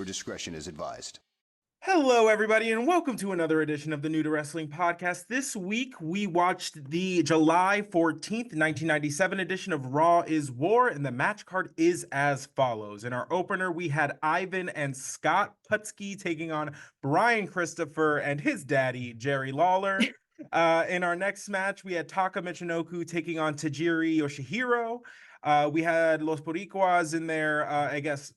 Viewer discretion is advised. Hello, everybody, and welcome to another edition of the New to Wrestling podcast. This week, we watched the July 14th, 1997 edition of Raw is War, and the match card is as follows. In our opener, we had Ivan and Scott Putzky taking on Brian Christopher and his daddy, Jerry Lawler. In our next match, we had Taka Michinoku taking on Tajiri Yoshihiro. We had Los Boricuas in their,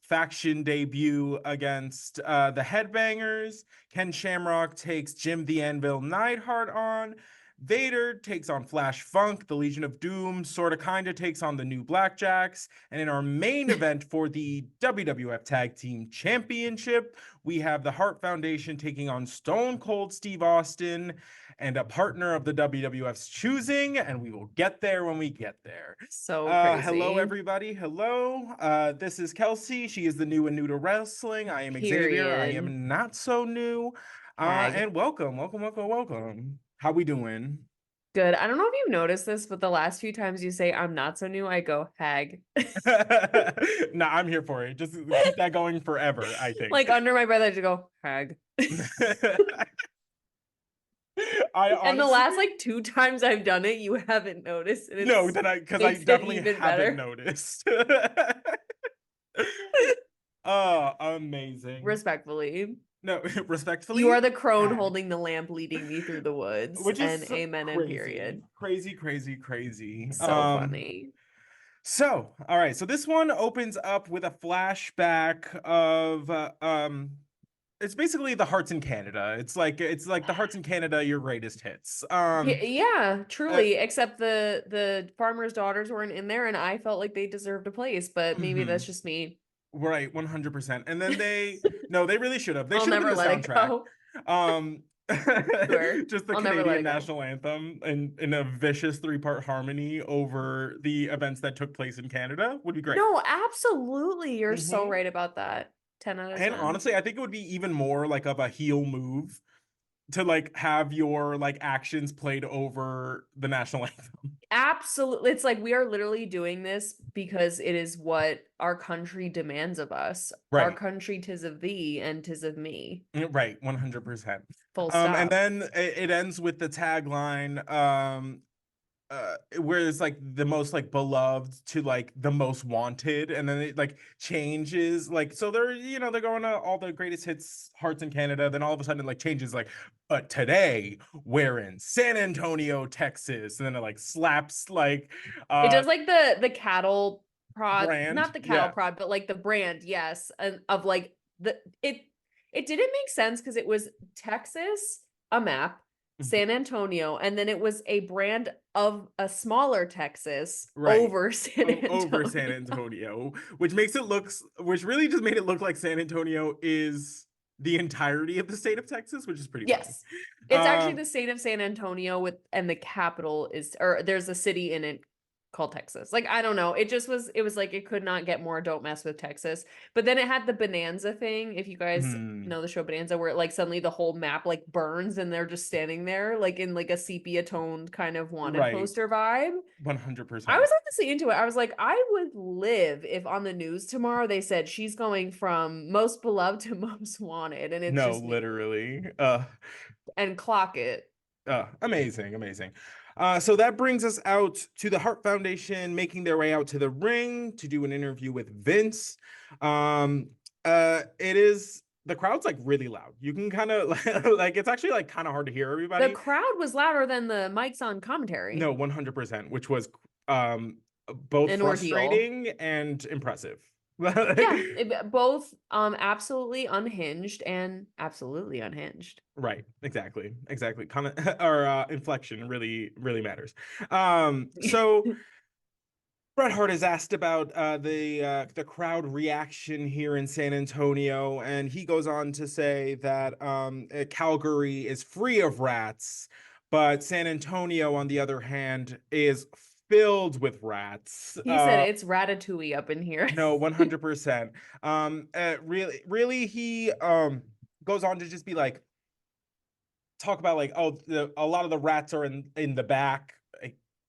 faction debut against the Headbangers. Ken Shamrock takes Jim the Anvil Neidhart on. Vader takes on Flash Funk. The Legion of Doom kinda takes on the new Blackjacks. And in our main event for the WWF Tag Team Championship, we have the Hart Foundation taking on Stone Cold Steve Austin and a partner of the WWF's choosing, and we will get there when we get there. So crazy. Hello, everybody. Hello. This is Kelsey. She is the new and new to wrestling. I am Xavier. I am not so new. And welcome. How we doing? Good. I don't know if you've noticed this, but the last few times you say I'm not so new, I go hag. Nah, I'm here for it. Just keep that going forever, I think. Like under my breath, I just go hag. And the last like 2 times I've done it, you haven't noticed. No, because I definitely haven't noticed. Oh, amazing. Respectfully. No, respectfully. You are the crone holding the lamp leading me through the woods. Which is and amen and period. Crazy. So funny. So, all right. So this one opens up with a flashback of it's basically the Hearts in Canada. It's like the Hearts in Canada, your greatest hits. Yeah, truly. Except the farmers' daughters weren't in there, and I felt like they deserved a place. But maybe that's just me. Right, 100%. And then they really should have. They should have never been the let soundtrack. It go. Sure. Just the I'll Canadian national anthem in a vicious 3-part harmony over the events that took place in Canada would be great. No, absolutely. You're so right about that. 10 out of 10. And honestly, I think it would be even more like of a heel move to like have your like actions played over the national anthem. Absolutely. It's like we are literally doing this because it is what our country demands of us. Right. Our country, 'tis of thee and 'tis of me. Right, 100%. Full stop. And then it ends with the tagline where it's like the most like beloved to like the most wanted, and then it like changes, like, so they're they're going to all the greatest hits Hearts in Canada, then all of a sudden it like changes, like, but today we're in San Antonio, Texas, and then it like slaps like it does like the cattle prod brand. Not the cattle prod, but like the brand, yes, of like it didn't make sense because it was Texas, a map, San Antonio, and then it was a brand of a smaller Texas over San Antonio. Which really just made it look like San Antonio is the entirety of the state of Texas, which is pretty funny. Yes. It's actually the state of San Antonio and the capital there's a city in it called Texas. Like, I don't know. It was like it could not get more don't mess with Texas. But then it had the Bonanza thing, if you guys know the show Bonanza, where like suddenly the whole map like burns and they're just standing there like in like a sepia toned kind of wanted poster vibe. 100%. I was honestly into it. I was like, I would live if on the news tomorrow they said she's going from most beloved to most wanted, and it's just literally and clock it. Amazing. So that brings us out to the Hart Foundation making their way out to the ring to do an interview with Vince. The crowd's like really loud. You can kind of like, it's actually like kind of hard to hear everybody. The crowd was louder than the mics on commentary. No, 100%, which was both frustrating and impressive. Yeah, both absolutely unhinged and absolutely unhinged. Right, exactly. Or inflection really matters. So Bret Hart is asked about the crowd reaction here in San Antonio, and he goes on to say that Calgary is free of rats, but San Antonio, on the other hand, is filled with rats. He said it's ratatouille up in here. No, 100%. Really, he goes on to just be like, talk about like, a lot of the rats are in the back.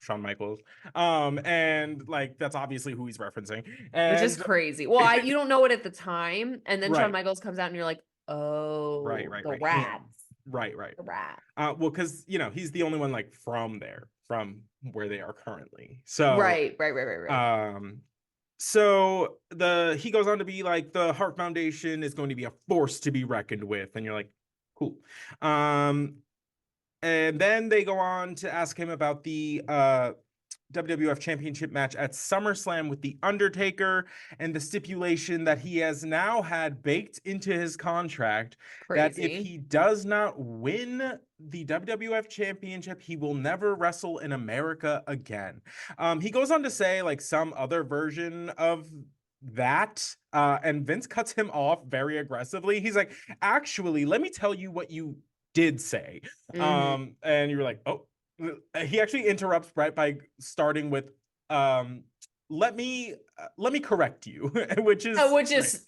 Shawn Michaels. And like that's obviously who he's referencing. Which is And crazy. Well, you don't know it at the time, and then Shawn right, Michaels comes out and you're like, right, oh, right, the right. rats. Him. Right, right. The rat. Well, because he's the only one like from there, from where they are currently. So Right. so he goes on to be like the Hart Foundation is going to be a force to be reckoned with, and you're like, cool. And then they go on to ask him about the WWF Championship match at SummerSlam with The Undertaker and the stipulation that he has now had baked into his contract that if he does not win the WWF Championship, he will never wrestle in America again. He goes on to say like some other version of that, and Vince cuts him off very aggressively. He's like, actually, let me tell you what you did say. And you were like, oh. He actually interrupts Bret by starting with let me correct you, which is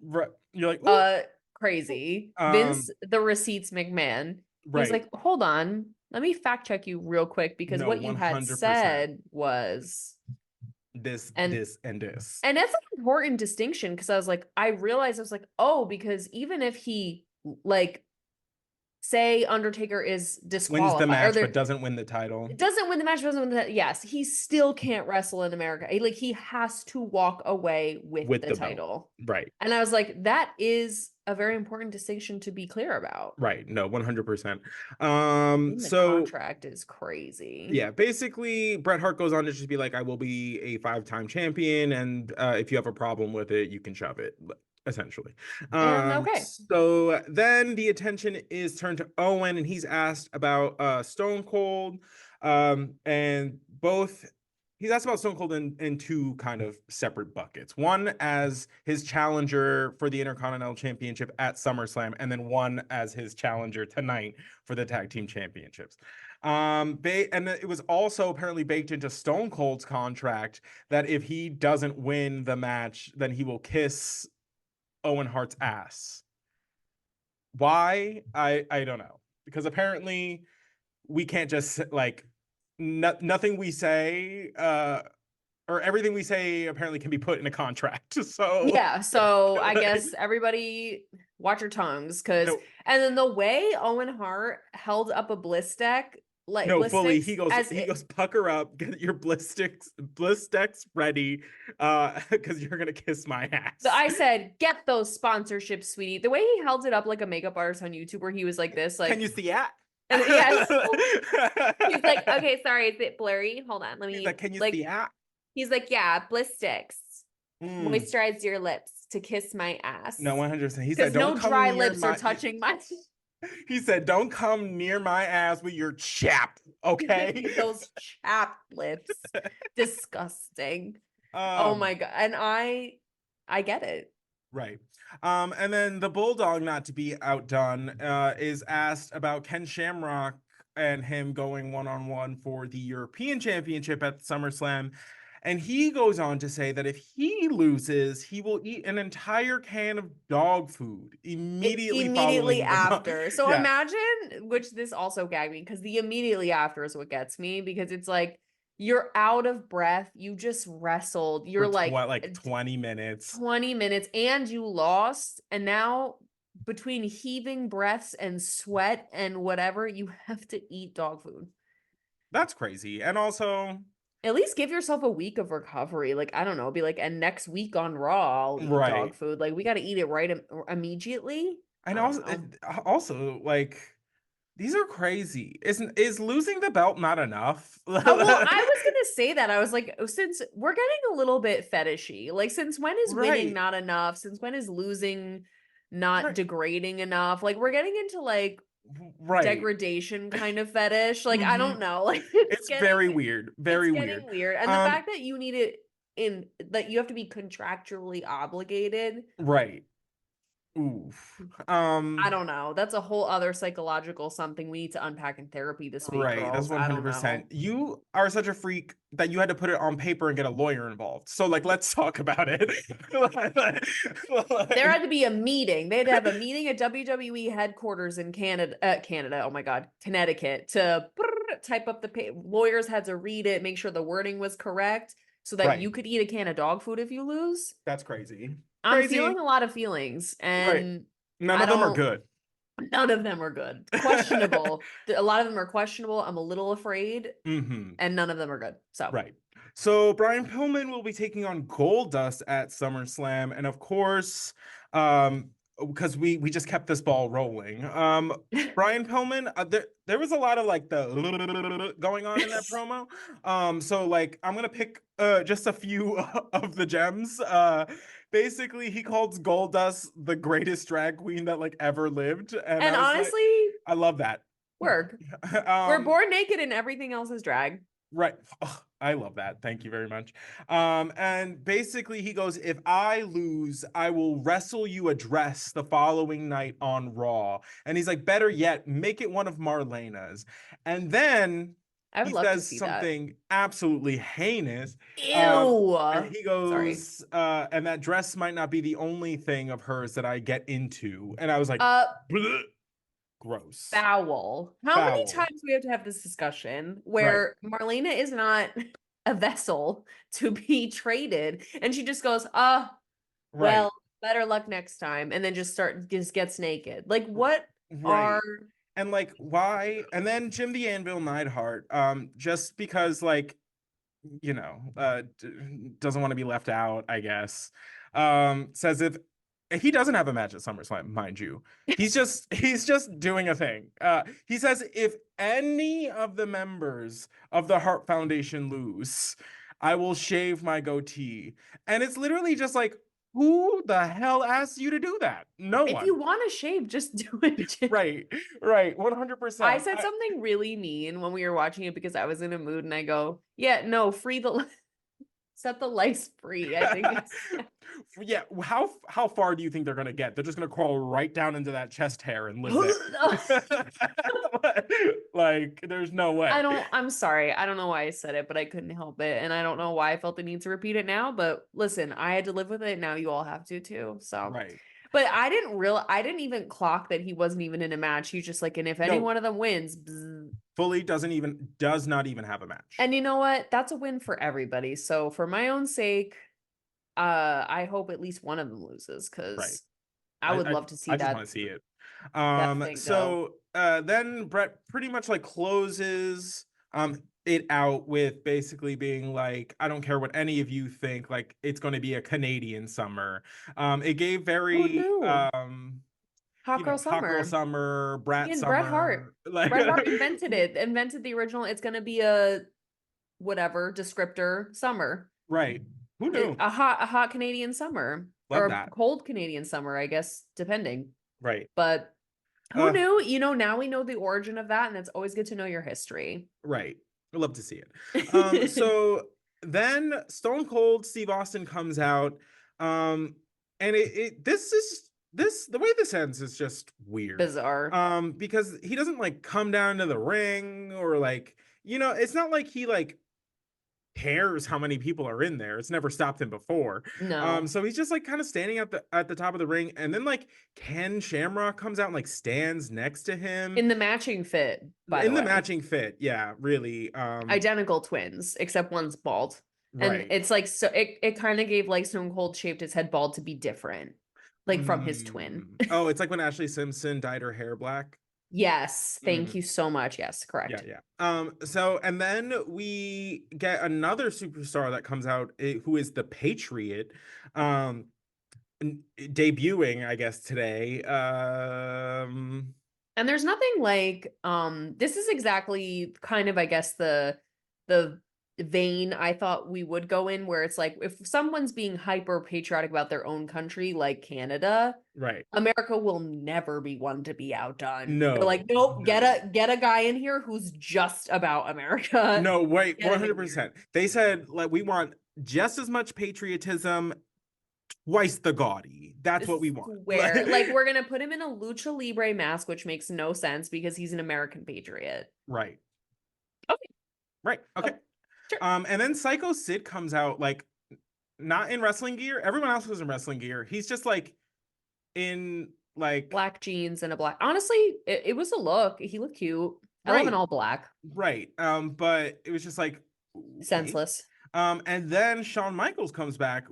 right. You're like, ooh. Crazy. Vince the receipts McMahon. Right. He's like, hold on, let me fact check you real quick because what you 100%. Had said was this and this. And that's an important distinction because I realized I was like, oh, because even if he like say Undertaker is disqualified, wins the match but doesn't win the title. Yes, he still can't wrestle in America. He has to walk away with the title. Belt. Right. And I was like, that is a very important distinction to be clear about. Right. No, 100%. The contract is crazy. Yeah, basically Bret Hart goes on to just be like, I will be a 5-time champion, and if you have a problem with it, you can shove it. Essentially. Okay. So then the attention is turned to Owen, and he's asked about Stone Cold. And he's asked about Stone Cold in two kind of separate buckets. One as his challenger for the Intercontinental Championship at SummerSlam, and then one as his challenger tonight for the Tag Team Championships. And it was also apparently baked into Stone Cold's contract that if he doesn't win the match, then he will kiss Owen Hart's ass. Why? I don't know. Because apparently we can't just like nothing we say or everything we say apparently can be put in a contract. So yeah, so I guess everybody watch your tongues because and then the way Owen Hart held up a bliss deck. Fully. He goes, pucker up, get your bliss decks ready, because you're gonna kiss my ass. So I said, get those sponsorships, sweetie. The way he held it up like a makeup artist on YouTube, where he was like this, like, can you see it? Yes. He's like, okay, sorry, it's a bit blurry. Hold on, let me. He's like, can you see it? He's like, yeah, bliss sticks, moisturize your lips to kiss my ass. No, 100%. He said, don't no dry lips are touching my. He said, don't come near my ass with your chap, okay? Those chapped lips. Disgusting. Oh my God. And I get it. Right. And then the Bulldog, not to be outdone, is asked about Ken Shamrock and him going one-on-one for the European Championship at SummerSlam. And he goes on to say that if he loses, he will eat an entire can of dog food immediately after. So imagine, which this also gagged me, because the immediately after is what gets me, because it's like, you're out of breath. You just wrestled. You're like 20 minutes. 20 minutes, and you lost. And now between heaving breaths and sweat and whatever, you have to eat dog food. That's crazy. And also, at least give yourself a week of recovery. Like, I don't know, be like, and next week on Raw, I'll eat dog food. Like, we got to eat it right immediately. And also, like, these are crazy. Is losing the belt not enough? Well, I was gonna say that. I was like, since we're getting a little bit fetishy, like, since when is winning not enough? Since when is losing not degrading enough? Like, we're getting into like degradation kind of fetish. Like, I don't know. Like, it's very weird. Very weird. And the fact that you need it that you have to be contractually obligated. Right. Oof. I don't know. That's a whole other psychological something we need to unpack in therapy this week. Right. Girls. That's 100%. You are such a freak that you had to put it on paper and get a lawyer involved. So, like, let's talk about it. There had to be a meeting. They had to have a meeting at WWE headquarters in Canada. Oh my God, Connecticut to to type up lawyers had to read it, make sure the wording was correct so that Right. you could eat a can of dog food if you lose. That's crazy. I'm feeling a lot of feelings, Right. and None I of them are don't. good. None of them are good. Questionable. A lot of them are questionable. I'm a little afraid, Mm-hmm. and none of them are good. So Right. So Brian Pillman will be taking on Goldust at SummerSlam, and of course, because we just kept this ball rolling. Brian Pillman, there was a lot of like the going on in that promo. So like I'm gonna pick just a few of the gems. Basically, he calls Goldust the greatest drag queen that like ever lived, and and I was like, honestly, I love that. work. We're born naked and everything else is drag. Right. Ugh, I love that. Thank you very much. And basically he goes, if I lose, I will wrestle you a dress the following night on Raw. And he's like, better yet, make it one of Marlena's. And then I would he love to says see something absolutely heinous. that. And Ew. he Sorry. goes, and that dress might not be the only thing of hers that I get into. And I was like, bleh, gross. Foul. How many Foul. times we have to have this discussion Right. where Marlena is not a vessel to be traded, and she just goes, Right. well, better luck next time, and then just gets naked. Like, what are And like why? And then Jim the Anvil Neidhart, just because like you know, doesn't want to be left out, I guess. Says if he doesn't have a match at SummerSlam, mind you. He's just doing a thing. He says if any of the members of the Hart Foundation lose, I will shave my goatee. And it's literally just like, who the hell asked you to do that? No if one. you want to shave, just do it. Right, 100%. I said something really mean when we were watching it because I was in a mood, and I go, yeah, no, set the lice free. I think yeah, how far do you think they're gonna get? They're just gonna crawl right down into that chest hair and live there. Like, there's no way. I'm sorry. I don't know why I said it, but I couldn't help it. And I don't know why I felt the need to repeat it now. But listen, I had to live with it. Now you all have to too. So Right. But I didn't even clock that he wasn't even in a match. He's just like, and if any one of them wins, fully does not even have a match. And you know what? That's a win for everybody. So for my own sake, I hope at least one of them loses, because I would love to see that. I just want to see it. So then Bret pretty much like closes it out with basically being like, I don't care what any of you think, like it's going to be a Canadian summer. It gave very Hot Girl Summer, Brat Summer. Bret Hart. Like, Bret Hart invented the original. It's going to be a whatever descriptor summer. Right. Who knew? A hot Canadian summer. Love or that. A cold Canadian summer, I guess, depending. Right. But who knew? You know, now we know the origin of that, and it's always good to know your history. Right. I'd love to see it. So then Stone Cold Steve Austin comes out. And the way this ends is just weird. Bizarre. Because he doesn't like come down to the ring or like, you know, it's not like he like cares how many people are in there. It's never stopped him before. No. So he's just like kind of standing at the top of the ring, and then like Ken Shamrock comes out and like stands next to him in the matching fit. Matching fit, yeah, really. Identical twins, except one's bald. And it's like, so it kind of gave like Stone Cold shaped his head bald to be different, like from his twin. Oh, it's like when Ashley Simpson dyed her hair black. Yes, thank you so much. Yes, correct. Yeah. So, and then we get another superstar that comes out, who is the Patriot, debuting, I guess, today. And there's nothing like, this is exactly kind of, I guess, the vein I thought we would go in, where it's like, if someone's being hyper patriotic about their own country, like Canada, right, America will never be one to be outdone. No, they're like, nope, get a guy in here who's just about America. No, wait, 100%. They said, like, we want just as much patriotism, twice the gaudy. That's what we want. Like, we're gonna put him in a lucha libre mask, which makes no sense because he's an American patriot. Right. Okay. Right. Okay. Sure. And then Psycho Sid comes out, like, not in wrestling gear. Everyone else was in wrestling gear. He's just like in like black jeans and a black. Honestly, it was a look. He looked cute. I love Right. an all black. Right. But it was just like, okay. Senseless. And then Shawn Michaels comes back,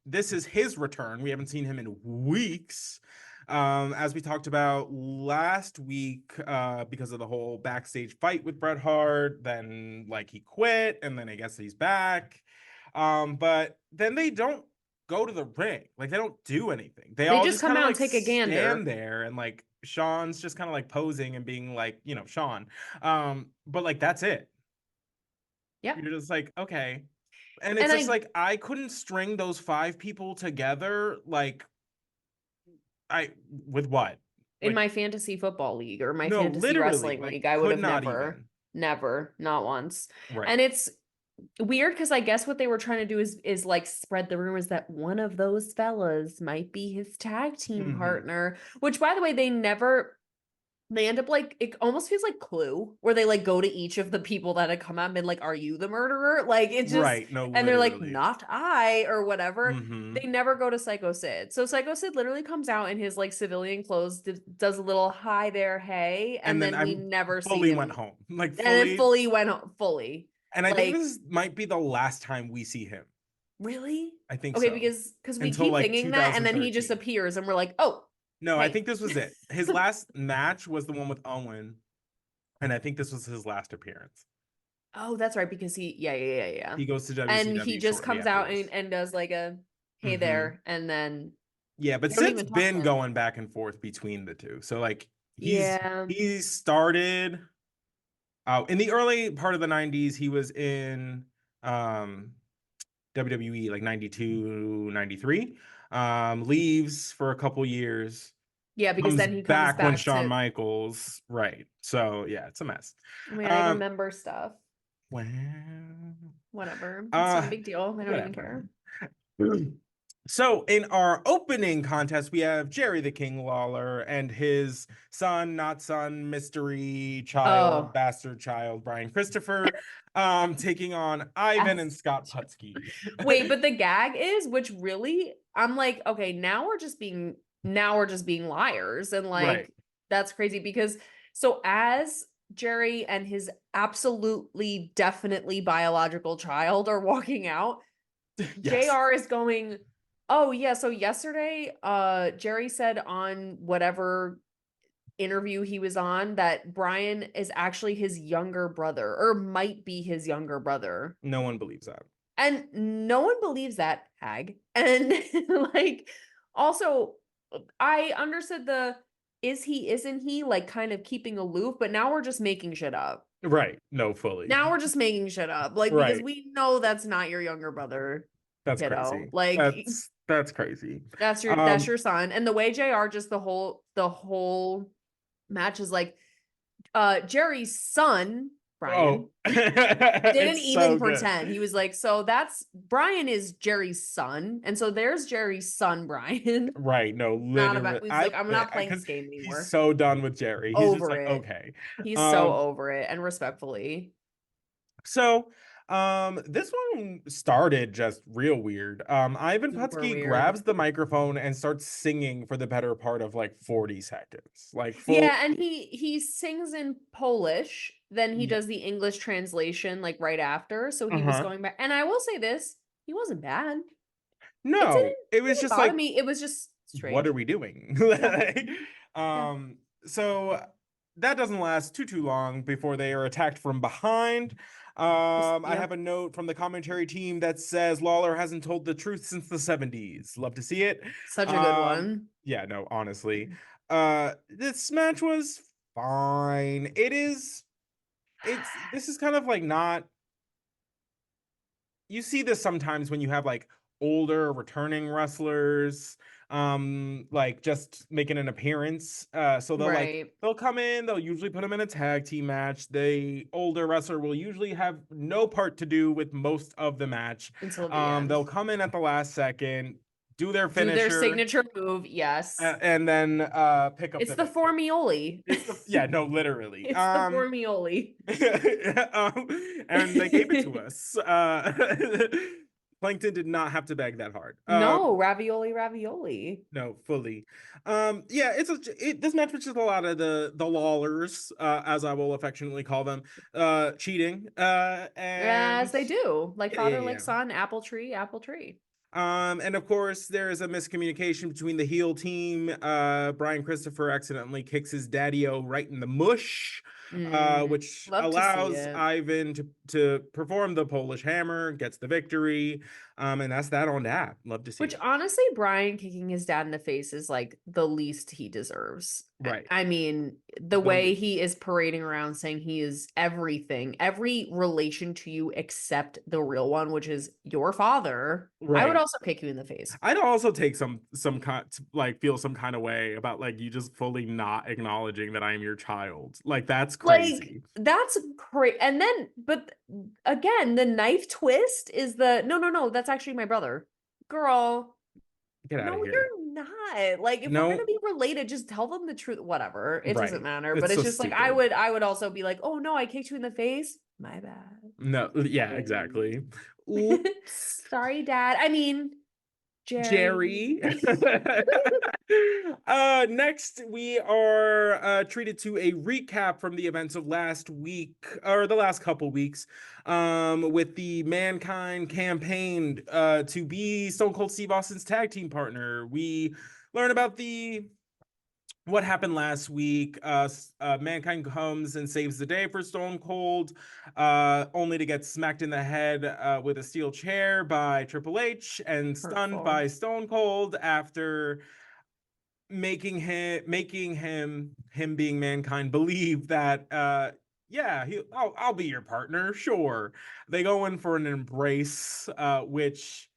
this is his return. We haven't seen him in weeks. As we talked about last week, because of the whole backstage fight with Bret Hart, then like he quit, and then I guess he's back. But then they don't go to the ring, like they don't do anything. They all just just come kind of out like and take a gander. stand there, and like Shawn's just kind of like posing and being like, Shawn. But like that's it. Yeah. You're just like, okay. And it's just like I couldn't string those 5 people together, like with what? In Like, my fantasy football league or my no, fantasy literally, wrestling like, league, I would could have not never, even. never, not once. Right. And it's weird because I guess what they were trying to do is like spread the rumors that one of those fellas might be his tag team Mhm. partner, which by the way, they end up like, it almost feels like Clue, where they like go to each of the people that had come out and been like, are you the murderer? Like it just, Right. No, and they're like, literally. not I, or whatever. Mhm. They never go to Psycho Sid. So Psycho Sid literally comes out in his like civilian clothes, does a little hi there, hey, and then we never see fully him. went home. Like And then fully went home, fully. And I like, think this might be the last time we see him. Really? I think Okay, so. because we Until keep like thinking that, and then he 2013. just appears, and we're like, oh, No, hey. I think this was it. His last match was the one with Owen, and I think this was his last appearance. Oh, that's right, because yeah. He goes to WCW, and he just shortly comes out afterwards. and does like a hey there, and then yeah, but Sid's been going back and forth between the two. So like he started in the early part of the 90s. He was in WWE like 92, 93. Leaves for a couple years. Yeah, because then he comes back when Shawn Michaels, right? So yeah, it's a mess. I mean, I remember stuff. Well, whatever. It's not a big deal. I don't even care. So in our opening contest, we have Jerry the King Lawler and his not son, mystery child, bastard child, Brian Christopher, taking on Ivan and Scott Putzky. Wait, but the gag is, which really, I'm like, okay, now we're just being liars, and like that's crazy, because so as Jerry and his absolutely definitely biological child are walking out, JR is going, oh yeah, so yesterday Jerry said on whatever interview he was on that Brian is actually his younger brother, or might be his younger brother. No one believes that. And no one believes that, Hag. And like, also, I understood is he, isn't he, like kind of keeping aloof, but now we're just making shit up. Right. No, fully. Now we're just making shit up. Like, because we know that's not your younger brother. That's crazy. Like, that's crazy. That's your son. And the way JR just the whole match is like, Jerry's son, Brian, didn't even pretend. He was like, so that's Brian is Jerry's son, and so there's Jerry's son, Brian. Right. No, literally. He's like, I'm not playing this game anymore. He's so done with Jerry. He's over just like, it. okay. He's so over it, and respectfully. So this one started just real weird. Ivan Putzky grabs the microphone and starts singing for the better part of like 40 seconds. Like yeah, and he sings in Polish, then he does the English translation like right after. So he was going back. And I will say this, he wasn't bad. No, it was just like me. It was just strange. What are we doing? So that doesn't last too long before they are attacked from behind. I have a note from the commentary team that says Lawler hasn't told the truth since the 70s. Love to see it. Such a good one. Yeah, no, honestly. This match was fine. This is kind of like not, you see this sometimes when you have like older returning wrestlers like just making an appearance, so they'll come in, they'll usually put them in a tag team match. The older wrestler will usually have no part to do with most of the match until the end. They'll come in at the last second, do their finisher, do their signature move, yes, and then pick up. It's the Formioli. Yeah, no, literally, it's the Formioli. And they gave it to us. Plankton did not have to beg that hard. No, ravioli. No, fully. Yeah, this match was just a lot of the Lawlers, as I will affectionately call them, cheating. And Yes, they do. Like yeah, yeah, father, yeah. like son, apple tree, apple tree. And of course, there is a miscommunication between the heel team. Brian Christopher accidentally kicks his daddy-o right in the mush, which Love to see allows it. Ivan to perform the Polish Hammer, gets the victory. And that's that on that. Love to see Which it. honestly, Brian kicking his dad in the face is like the least he deserves. Right. I mean, the The way least. he is parading around saying he is everything, every relation to you except the real one, which is your father. I would Right. also kick you in the face. I'd also take some kind like feel some kind of way about like you just fully not acknowledging that I am your child. Like that's Like, crazy. that's great. And then, but again, the knife twist is no, that's actually my brother. Girl, Get out of no, here. you're not. Like, if we're gonna No, be related, just tell them the truth. Whatever. It doesn't right. matter. But It's it's so just like stupid. I would also be like, oh no, I kicked you in the face. My bad. No, yeah, exactly. Oops. Sorry, Dad. I mean, Jerry. Jerry. Next we are treated to a recap from the events of last week or the last couple weeks, with the Mankind campaign to be Stone Cold Steve Austin's tag team partner. We learn about the what happened last week. Mankind comes and saves the day for Stone Cold, only to get smacked in the head with a steel chair by Triple H and stunned Hurtful. by Stone Cold after making him being Mankind believe that yeah, I'll be your partner, sure. They go in for an embrace, which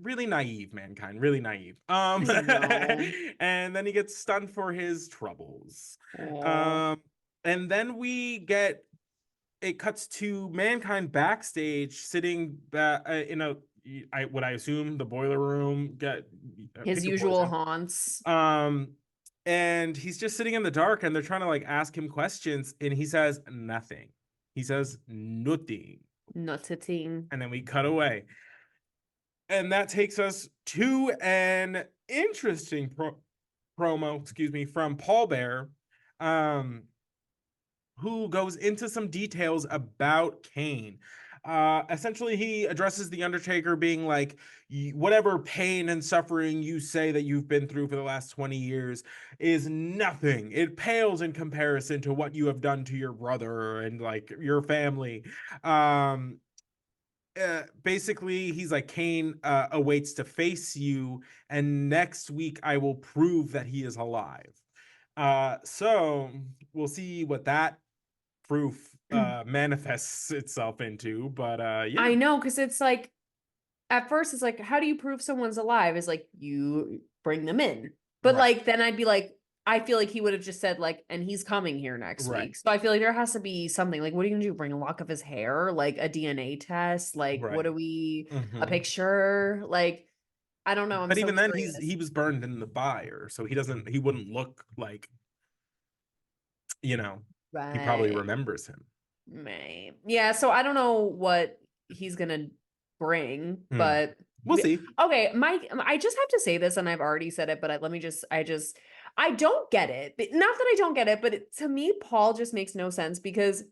really naive. Mankind, really naive. I know. And then he gets stunned for his troubles. Oh, Um, and then it cuts to Mankind backstage sitting in what I assume the boiler room. his Pick your poison. usual haunts. And he's just sitting in the dark, and they're trying to like ask him questions, and he says nothing. He says nothing. Nutting. And then we cut away. And that takes us to an interesting promo, excuse me, from Paul Bear, who goes into some details about Kane. Essentially, he addresses the Undertaker being like, whatever pain and suffering you say that you've been through for the last 20 years is nothing. It pales in comparison to what you have done to your brother and like your family. Basically he's like, Kane awaits to face you, and next week I will prove that he is alive. So we'll see what that proof manifests itself into, but yeah. I know, because it's like at first it's like, how do you prove someone's alive? Is like you bring them in. But Right. like then I'd be like, I feel like he would have just said like, and he's coming here next Right. week. So I feel like there has to be something. Like, what are you gonna do? Bring a lock of his hair? Like a DNA test? Like, what Right. are we a Mhm. picture? Like, I don't know. I'm But so even then curious. he was burned in the fire, so he wouldn't look like, he probably Right. remembers him. Right. Yeah, so I don't know what he's gonna bring, but We'll see. okay, Mike, I just have to say this, and I've already said it, but let me just, I don't get it. Not that I don't get it, but to me, Paul just makes no sense because,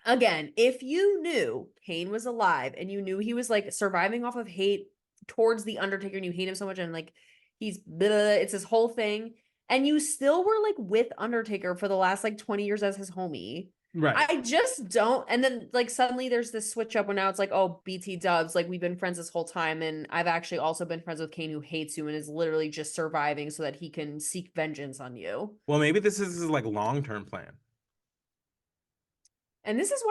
again, if you knew Kane was alive and you knew he was like surviving off of hate towards the Undertaker, and you hate him so much, and like it's this whole thing, and you still were like with Undertaker for the last like 20 years as his homie. Right. I just don't. And then like suddenly there's this switch up where now it's like, oh, BT dubs, like we've been friends this whole time. And I've actually also been friends with Kane, who hates you and is literally just surviving so that he can seek vengeance on you. Well, maybe this is his like long-term plan. And this is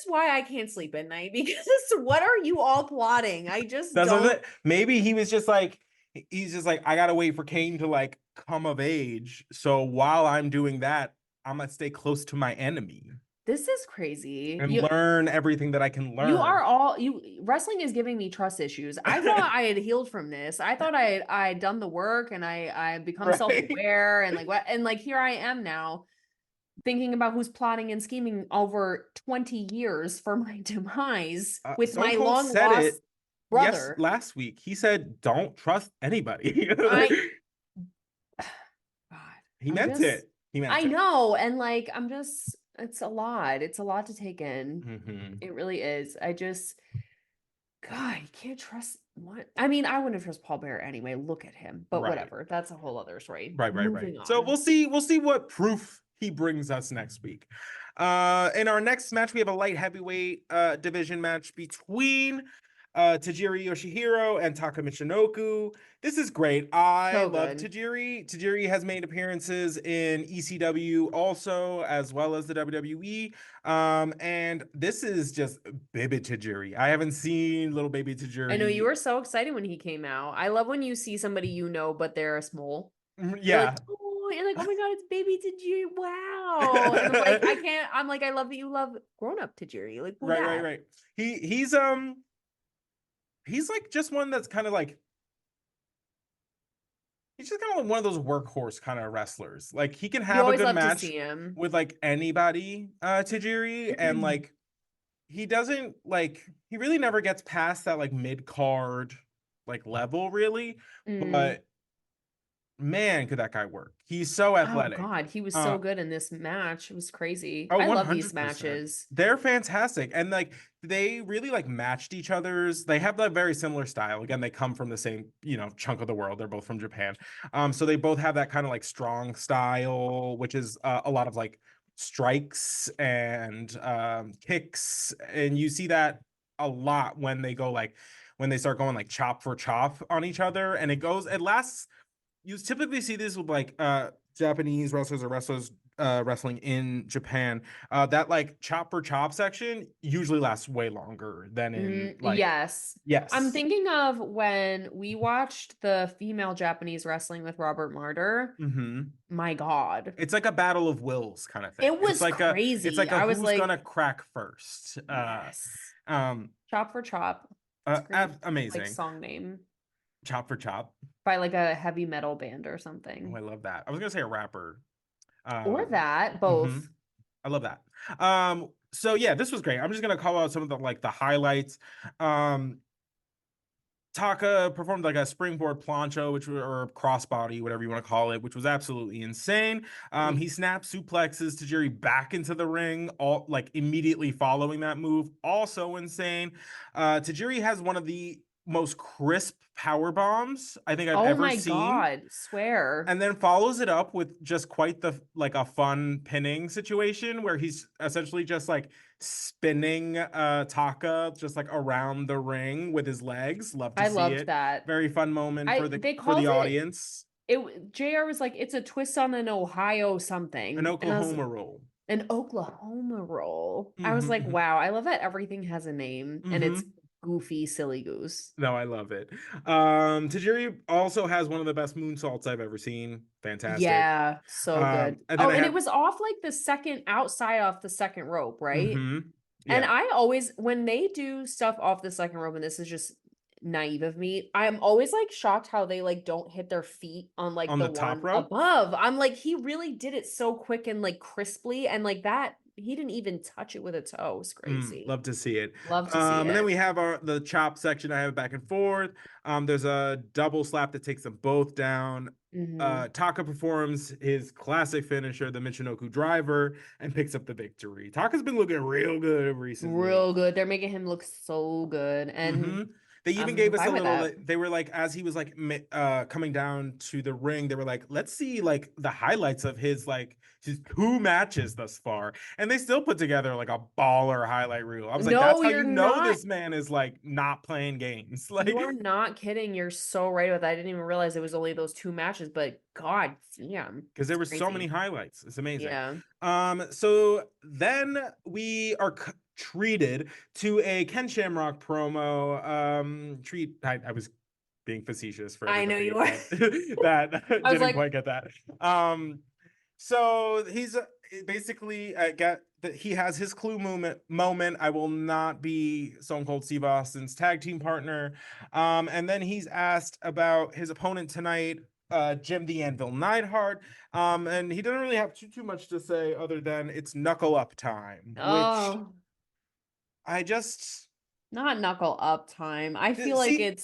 why I can't sleep at night, because it's, what are you all plotting? I just That's don't. it. Maybe he's just like, I gotta wait for Kane to like come of age. So while I'm doing that, I'm gonna stay close to my enemy This is crazy. and learn everything that I can learn. You are all wrestling is giving me trust issues. I thought I had healed from this. I thought I had done the work and I become Right. self-aware and like what, and like here I am now. thinking about who's plotting and scheming over 20 years for my demise with Stone my Cold long said it lost brother. last week. He said, "Don't trust anybody." I God, He I'm meant just it. He meant I it. know, and like I'm just it's a lot. It's a lot to take in. Mm-hmm. It really is. I just God, you can't trust what I mean, I wouldn't trust Paul Bear anyway. Look at him. But Right. whatever. That's a whole other story. Right. Moving So on. we'll see what proof he brings us next week. In our next match, we have a light heavyweight division match between Tajiri Yoshihiro and Taka Michinoku. This is great. I So love good. Tajiri. Tajiri has made appearances in ECW also, as well as the WWE. And this is just baby Tajiri. I haven't seen little baby I know you Tajiri. were so excited when he came out. I love when you see somebody you know, but they're a small. You're like, Yeah. oh, you're like, oh my god, it's baby Tajiri. Wow. And I'm like, I can't, I'm like, I love that you love grown-up Tajiri. Like, who that? Right. He's like just one that's kind of like he's just kind of like one of those workhorse kind of wrestlers. Like he can You have a always good love to match see him. with like anybody, Tajiri, and like he doesn't like he really never gets past that like mid card like level really, Mm. but man, could that guy work? He's so Oh athletic. god, he was Uh, so good in this match. It was crazy. Oh, I love these 100%. matches. They're fantastic. And like they really like matched each other's. They have that very similar style. Again, they come from the same, chunk of the world. They're both from Japan. So they both have that kind of like strong style, which is a lot of like strikes and kicks. And you see that a lot when they go like when they start going like chop for chop on each other. And it lasts you typically see this with like Japanese wrestlers or wrestlers wrestling in Japan. That like chop for chop section usually lasts way longer than in like Yes. I'm yes. thinking of when we watched the female Japanese wrestling with Robert Martyr. Mm-hmm. My God. It's like a battle of wills kind of thing. It It's was like crazy. a I was who's gonna like, crack first. yes. Um Chop for Chop. It's a great like Amazing. song name Chop for chop. by like a heavy metal band or Oh, something. I love that. I was gonna say a rapper. Or that, Mhm. both. I love that. So yeah, this was great. I'm just gonna call out some of the highlights. Um, Taka performed like a springboard plancha, or crossbody, whatever you want to call it, which was absolutely insane. He snapped suplexes Tajiri back into the ring, all like immediately following that move. Also insane. Tajiri has one of the most crisp power bombs I think I've Oh ever my seen, God, swear. and then follows it up with just quite the like a fun pinning situation where he's essentially just like spinning Taka just like around the ring with his legs. Love to I see loved it. that. Very fun moment I they for the called it audience. JR was like, it's a twist on an Ohio An something. And I was Oklahoma roll. an Oklahoma roll. I was like, Mm-hmm. wow, I love that everything has a name and Mm-hmm. it's goofy, silly goose. No, I love it. Tajiri also has one of the best moonsaults I've ever seen. Fantastic. Yeah, so good. And then Oh, I and it have was off like the second outside off the second rope, right? mm-hmm. And Yeah. I always, when they do stuff off the second rope, and this is just naive of me, I'm always like shocked how they like don't hit their feet on like On the the top one rope. above. I'm like, he really did it so quick and like crisply, and like that, he didn't even touch it with a toe. It was crazy. Love to see it. Love to see And then it. we have the chop section. I have back and forth. There's a double slap that takes them both down. Hmm. Taka performs his classic finisher, the Michinoku driver, and picks up the victory. Taka's been looking real good recently. Real good. They're making him look so good, and Mm-hmm. They even I'm gave us a fine with little. that. They were like, as he was like coming down to the ring, they were like, let's see like the highlights of his two matches thus far, and they still put together like a baller highlight reel. I was like, that's No, how you're you know not. this man is like not playing games. Like, You are not kidding. You're so right about that. I didn't even realize it was only those two matches, but god damn. because there It's were so many crazy. highlights. It's amazing. Yeah. So then we are treated to a Ken Shamrock promo. I was being facetious for I know everybody you are. that I was didn't like, quite get that. So he's basically he has his clue moment. I will not be Stone Cold Steve Austin's tag team partner. And then he's asked about his opponent tonight. Jim the Anvil Neidhart. And he doesn't really have too much to say other than it's knuckle up time, which Oh, I just not knuckle up time. I feel like see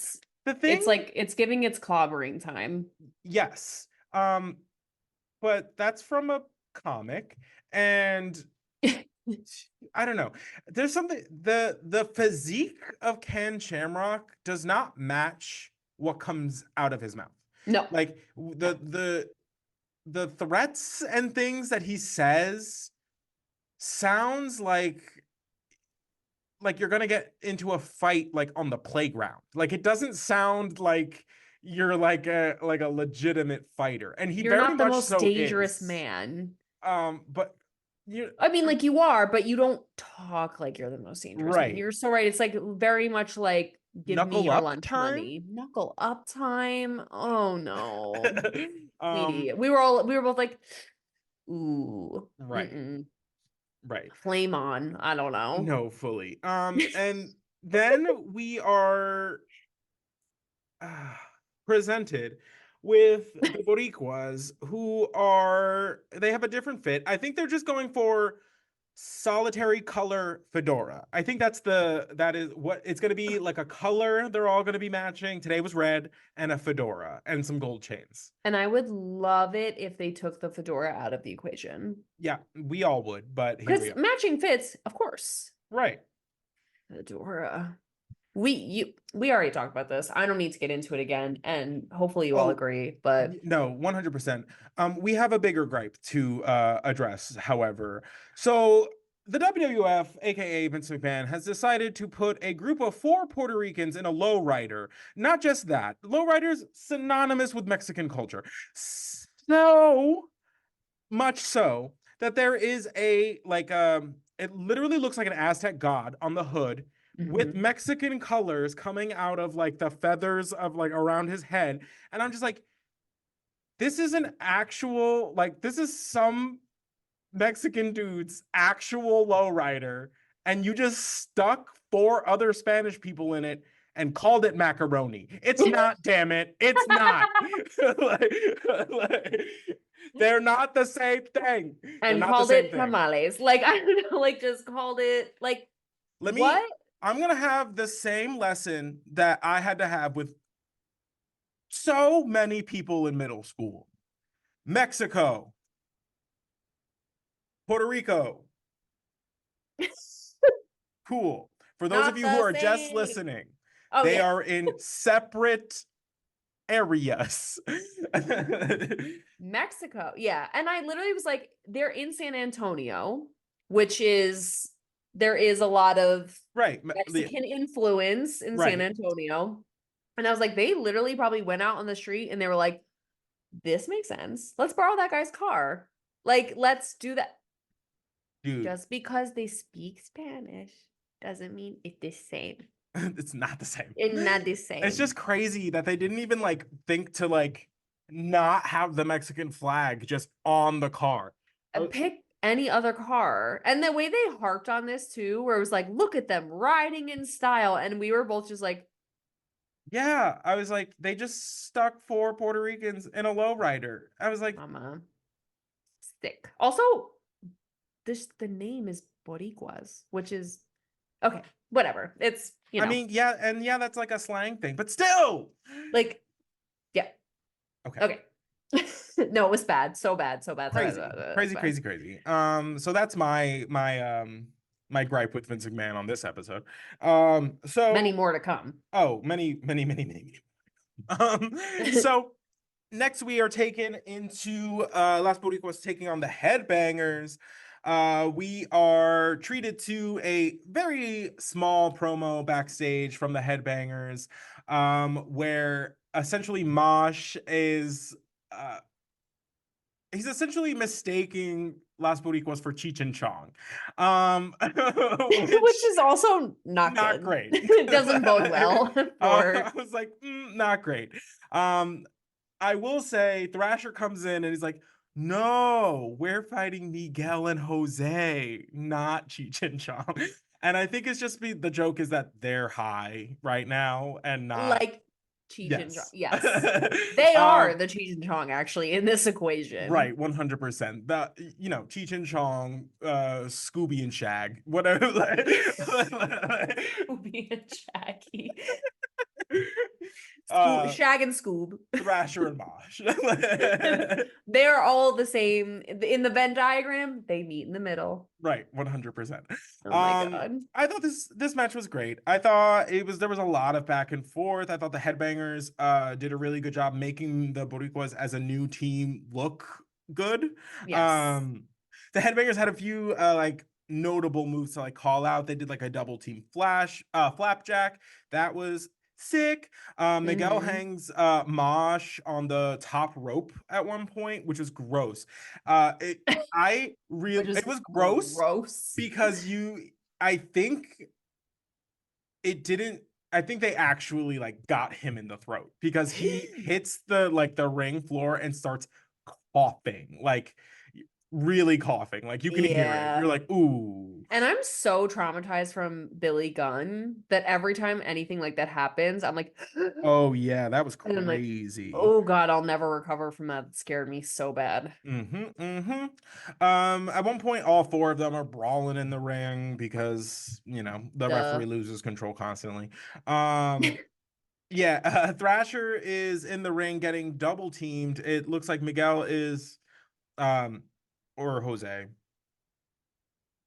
the thing. it's like it's giving its clobbering time. Yes. But that's from a comic, and I don't know. There's something the physique of Ken Shamrock does not match what comes out of his mouth. No. Like the threats and things that he says sounds like you're gonna get into a fight like on the playground. Like it doesn't sound like you're like a legitimate fighter, and he You're very not the much most so dangerous is. man. But you I mean, like you are, but you don't talk like you're the most dangerous man. right. You're so right. It's like very much like give me Knuckle your up lunch time. money. Knuckle up time. Oh no. um We were both like, ooh, right. Right. flame on. I don't know. No, fully. And then we are uh, presented with the Boricuas, who they have a different fit. I think they're just going for solitary color fedora. I think that is what it's going to be, like a color they're all going to be matching. Today was red, and a fedora and some gold chains. And I would love it if they took the fedora out of the equation. Yeah, we all would, but here we Because are. matching fits, of course. Right. Fedora. We already talked about this. I don't need to get into it again, and hopefully you all agree. But no, 100%. We have a bigger gripe to address, however. So the WWF, aka Vince McMahon, has decided to put a group of 4 Puerto Ricans in a lowrider. Not just that, lowriders synonymous with Mexican culture. So much so that there is a it literally looks like an Aztec god on the hood with Mexican colors coming out of like the feathers of like around his head. And I'm just like, this is an actual, like, this is some Mexican dude's actual lowrider. And you just stuck 4 other Spanish people in it and called it macaroni. It's not, damn it. It's not. like, they're not the same thing. And called it tamales. Like, I don't know, like just called it like what? I'm gonna have the same lesson that I had to have with so many people in middle school. Mexico, Puerto Rico. Cool. For those Not of you who the are just same. listening, Oh, they yeah. are in separate areas. Mexico. Yeah. And I literally was like, they're in San Antonio, which is there is a lot of right. Mexican influence in San Antonio. And I was like, they literally probably went out on the street and they were like, this makes sense. Let's borrow that guy's car. Like, let's do that. Dude. Just because they speak Spanish doesn't mean it's the same. It's not the same. It's not the same. It's just crazy that they didn't even like think to like not have the Mexican flag just on the car. Pick any other car. And the way they harped on this too, where it was like, look at them riding in style. And we were both just like, yeah, I was like, they just stuck 4 Puerto Ricans in a lowrider. I was like, mama, sick. Also, the name is Boricuas, which is okay, whatever. It's, you know. I mean, yeah, and yeah, that's like a slang thing, but still. Like, yeah. Okay. No, it was bad. So bad. Crazy. So that's my gripe with Vince McMahon on this episode. So many more to come. Oh, many. So next we are taken into Las Boricuas taking on the Headbangers. We are treated to a very small promo backstage from the Headbangers, where essentially Mosh is he's essentially mistaking Las Boricuas for Cheech and Chong, which is also not good. Great. It doesn't bode well. I was like, not great. I will say Thrasher comes in and he's like, no, we're fighting Miguel and Jose, not Cheech and Chong. And I think it's just the joke is that they're high right now and not like Cheech and Chong. Yes. Yes. They are Um, the Cheech and Chong actually in this equation. right, 100%. The Cheech and Chong, Scooby and Shag, whatever. Scooby and Shaggy. uh, Shag and Scoob. Thrasher and Mosh. They're all the same. In the Venn diagram, they meet in the middle. Right, 100%. Oh my God. I thought this match was great. I thought there was a lot of back and forth. I thought the Headbangers did a really good job making the Boricuas as a new team look good. Yes. The Headbangers had a few like notable moves to like call out. They did like a double team flapjack. That was sick. Miguel Mhm. hangs Mosh on the top rope at one point, which was gross. Which is It was gross gross. because I think it didn't I think they actually like got him in the throat because he hits the ring floor and starts coughing, like really coughing. Like you can hear it. You're Yeah. like, ooh. And I'm so traumatized from Billy Gunn that every time anything like that happens, I'm like, Oh yeah, that was and I'm like, crazy. oh God, I'll never recover from that. It scared me so bad. At one point, all four of them are brawling in the ring because the Duh. referee loses control constantly. Yeah, Thrasher is in the ring getting double teamed. It looks like Miguel is, or Jose.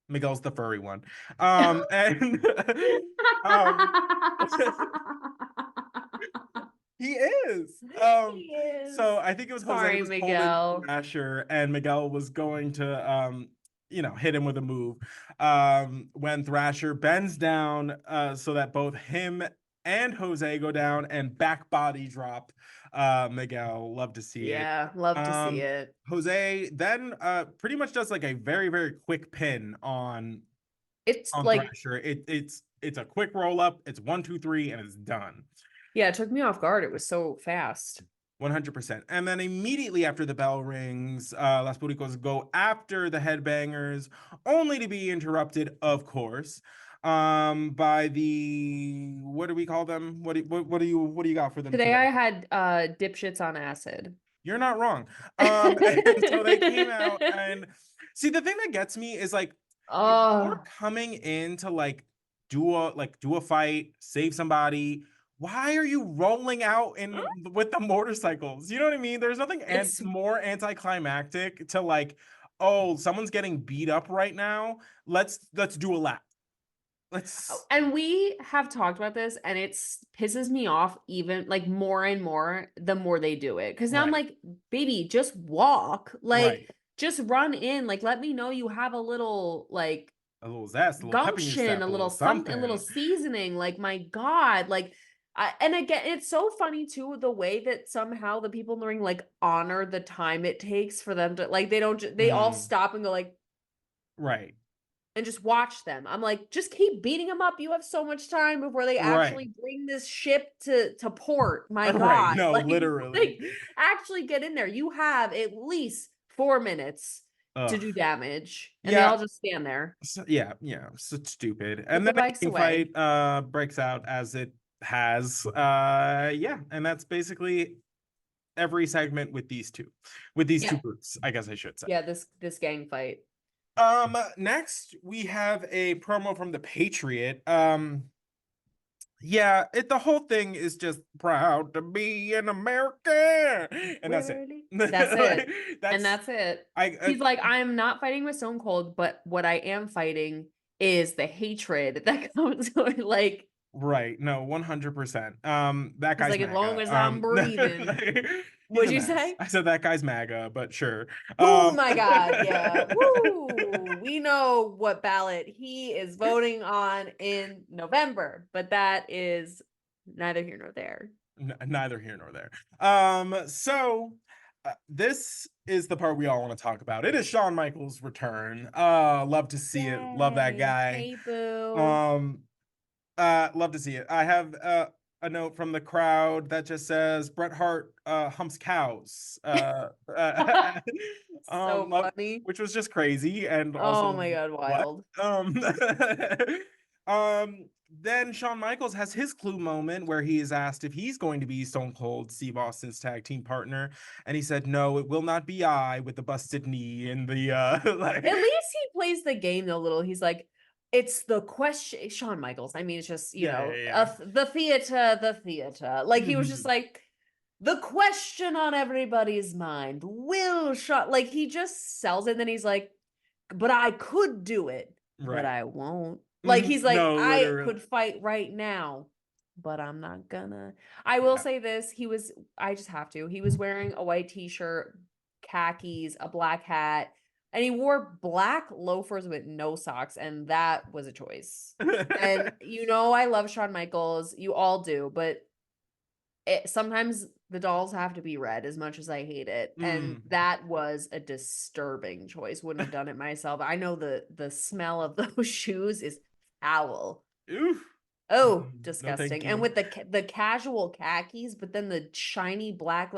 Miguel's the furry one. And um, he is. He is. So I think it was Jose Sorry, was holding Miguel. Thrasher, and Miguel was going to hit him with a move. When Thrasher bends down, so that both him and Jose go down and back body drop Miguel. Love to see it. Yeah, love to see it. Jose then pretty much does like a very, very quick pin It's on like, Thrasher. It's a quick roll up. It's 1, 2, 3, and it's done. yeah, it took me off guard. It was so fast. 100%. And then immediately after the bell rings, Las Buricos go after the Headbangers, only to be interrupted, of course, by the what do we call them? What do you got for them Today today? I had dipshits on acid. You're not wrong. And so they came out and see the thing that gets me is like if you're Oh, coming in to do a fight, save somebody, why are you rolling out in with the motorcycles? You know what I mean? There's nothing it's more anticlimactic to like, oh, someone's getting beat up right now. Let's do a lap. Let's and we have talked about this, and it pisses me off even like more and more the more they do it. Because now I'm right, like, baby, just walk, like right. just run in, like let me know you have a little like A little zest, a little pep in your gumption, step, a a little little something, a little something. seasoning. Like my God, like. And again, it's so funny too the way that somehow the people in the ring like honor the time it takes for them to like they all Mm, stop and go like right, and just watch them. I'm like, just keep beating them up. You have so much time before they right. actually bring this ship to port. My Right. God, No, like literally. actually get in there. You have at least 4 minutes to Ugh. do damage, and they Yeah. all just stand there. Yeah. So stupid. Put And the then the bikes king away. fight breaks out as it has. Yeah, and that's basically every segment with these two. With these two Yeah, groups, I guess I should say. yeah. This gang fight. Next we have a promo from the Patriot. Yeah, the whole thing is just proud to be an American, and that's it. Really? That's Like, it. And that's that's it. I He's like, I'm not fighting with Stone Cold, but what I am fighting is the hatred that comes with like right. No, 100%. That he's guy's like, as long MAGA. as I'm breathing. He's What'd a you mess. say? I said that guy's MAGA, but sure. Oh my God, yeah. Woo! We know what ballot he is voting on in November, but that is neither here nor there. Neither here nor there. So this is the part we all want to talk about. It is Shawn Michaels' return. Love to see it. Love that Yay. guy. Hey, boo. Um, love to see it. I have a note from the crowd that just says Bret Hart humps cows. So funny. Which was just crazy and Oh also my God, what? wild. Um, then Shawn Michaels has his clue moment where he is asked if he's going to be Stone Cold Steve Austin's tag team partner, and he said, "No, it will not be I," with the busted knee and the like. At least he plays the game a little. He's like, it's the question. Shawn Michaels. I mean, it's just the theater. Like he was just like the question on everybody's mind. Will Shawn? Like he just sells it. And then he's like, but I could do it, but I won't. Like he's like, No, I literally. could fight right now, but I'm not gonna. I will say this: I just have to. He was wearing a white t-shirt, khakis, a black hat, and he wore black loafers with no socks, and that was a choice. And I love Shawn Michaels. You all do, but sometimes the dolls have to be red as much as I hate it. And that was a disturbing choice. Wouldn't have done it myself. I know the smell of those shoes is foul. Oof. Oh, No, disgusting. thank And you. with the casual khakis, but then the shiny black,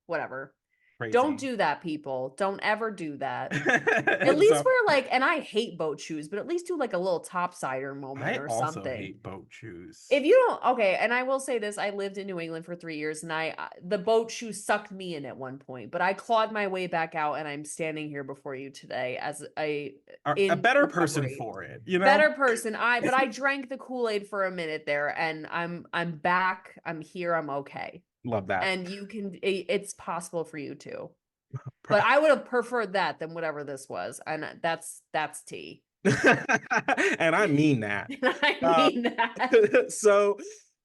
whatever. Crazy. Don't do that, people. Don't ever do that. At least wear like, and I hate boat shoes, but at least do like a little topsider moment or something. I also hate boat shoes. If you don't, okay, and I will say this, I lived in New England for 3 years, and the boat shoe sucked me in at one point, but I clawed my way back out, and I'm standing here before you today as a better recovery. person for it, Better person. But I drank the Kool-Aid for a minute there, and I'm back. I'm here. I'm okay. Love that. And it's possible for you too. But I would have preferred that than whatever this was, and that's tea. And I mean that. I mean that. So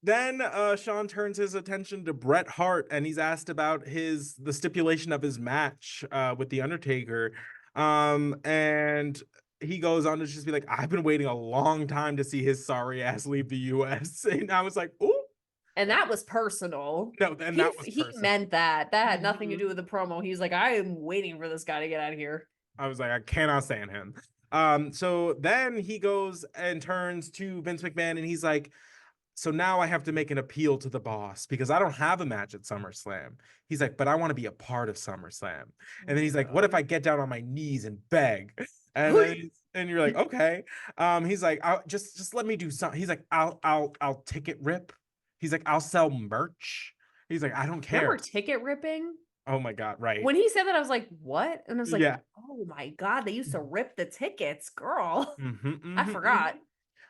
then Shawn turns his attention to Bret Hart, and he's asked about the stipulation of his match with The Undertaker. And he goes on to just be like, I've been waiting a long time to see his sorry ass leave the US. And I was like, ooh. And that was personal. No, and that was personal. He meant that. That had nothing to do with the promo. He's like, I am waiting for this guy to get out of here. I was like, I cannot stand him. So then he goes and turns to Vince McMahon, and he's like, so now I have to make an appeal to the boss because I don't have a match at SummerSlam. He's like, but I want to be a part of SummerSlam. And then he's like, what if I get down on my knees and beg? And you're like, okay. He's like, just let me do something. He's like, I'll ticket rip. He's like, I'll sell merch. He's like, I don't care. Remember ticket ripping? Oh my God, right. When he said that, I was like, what? And I was like, oh my God, they used to rip the tickets, girl. I forgot.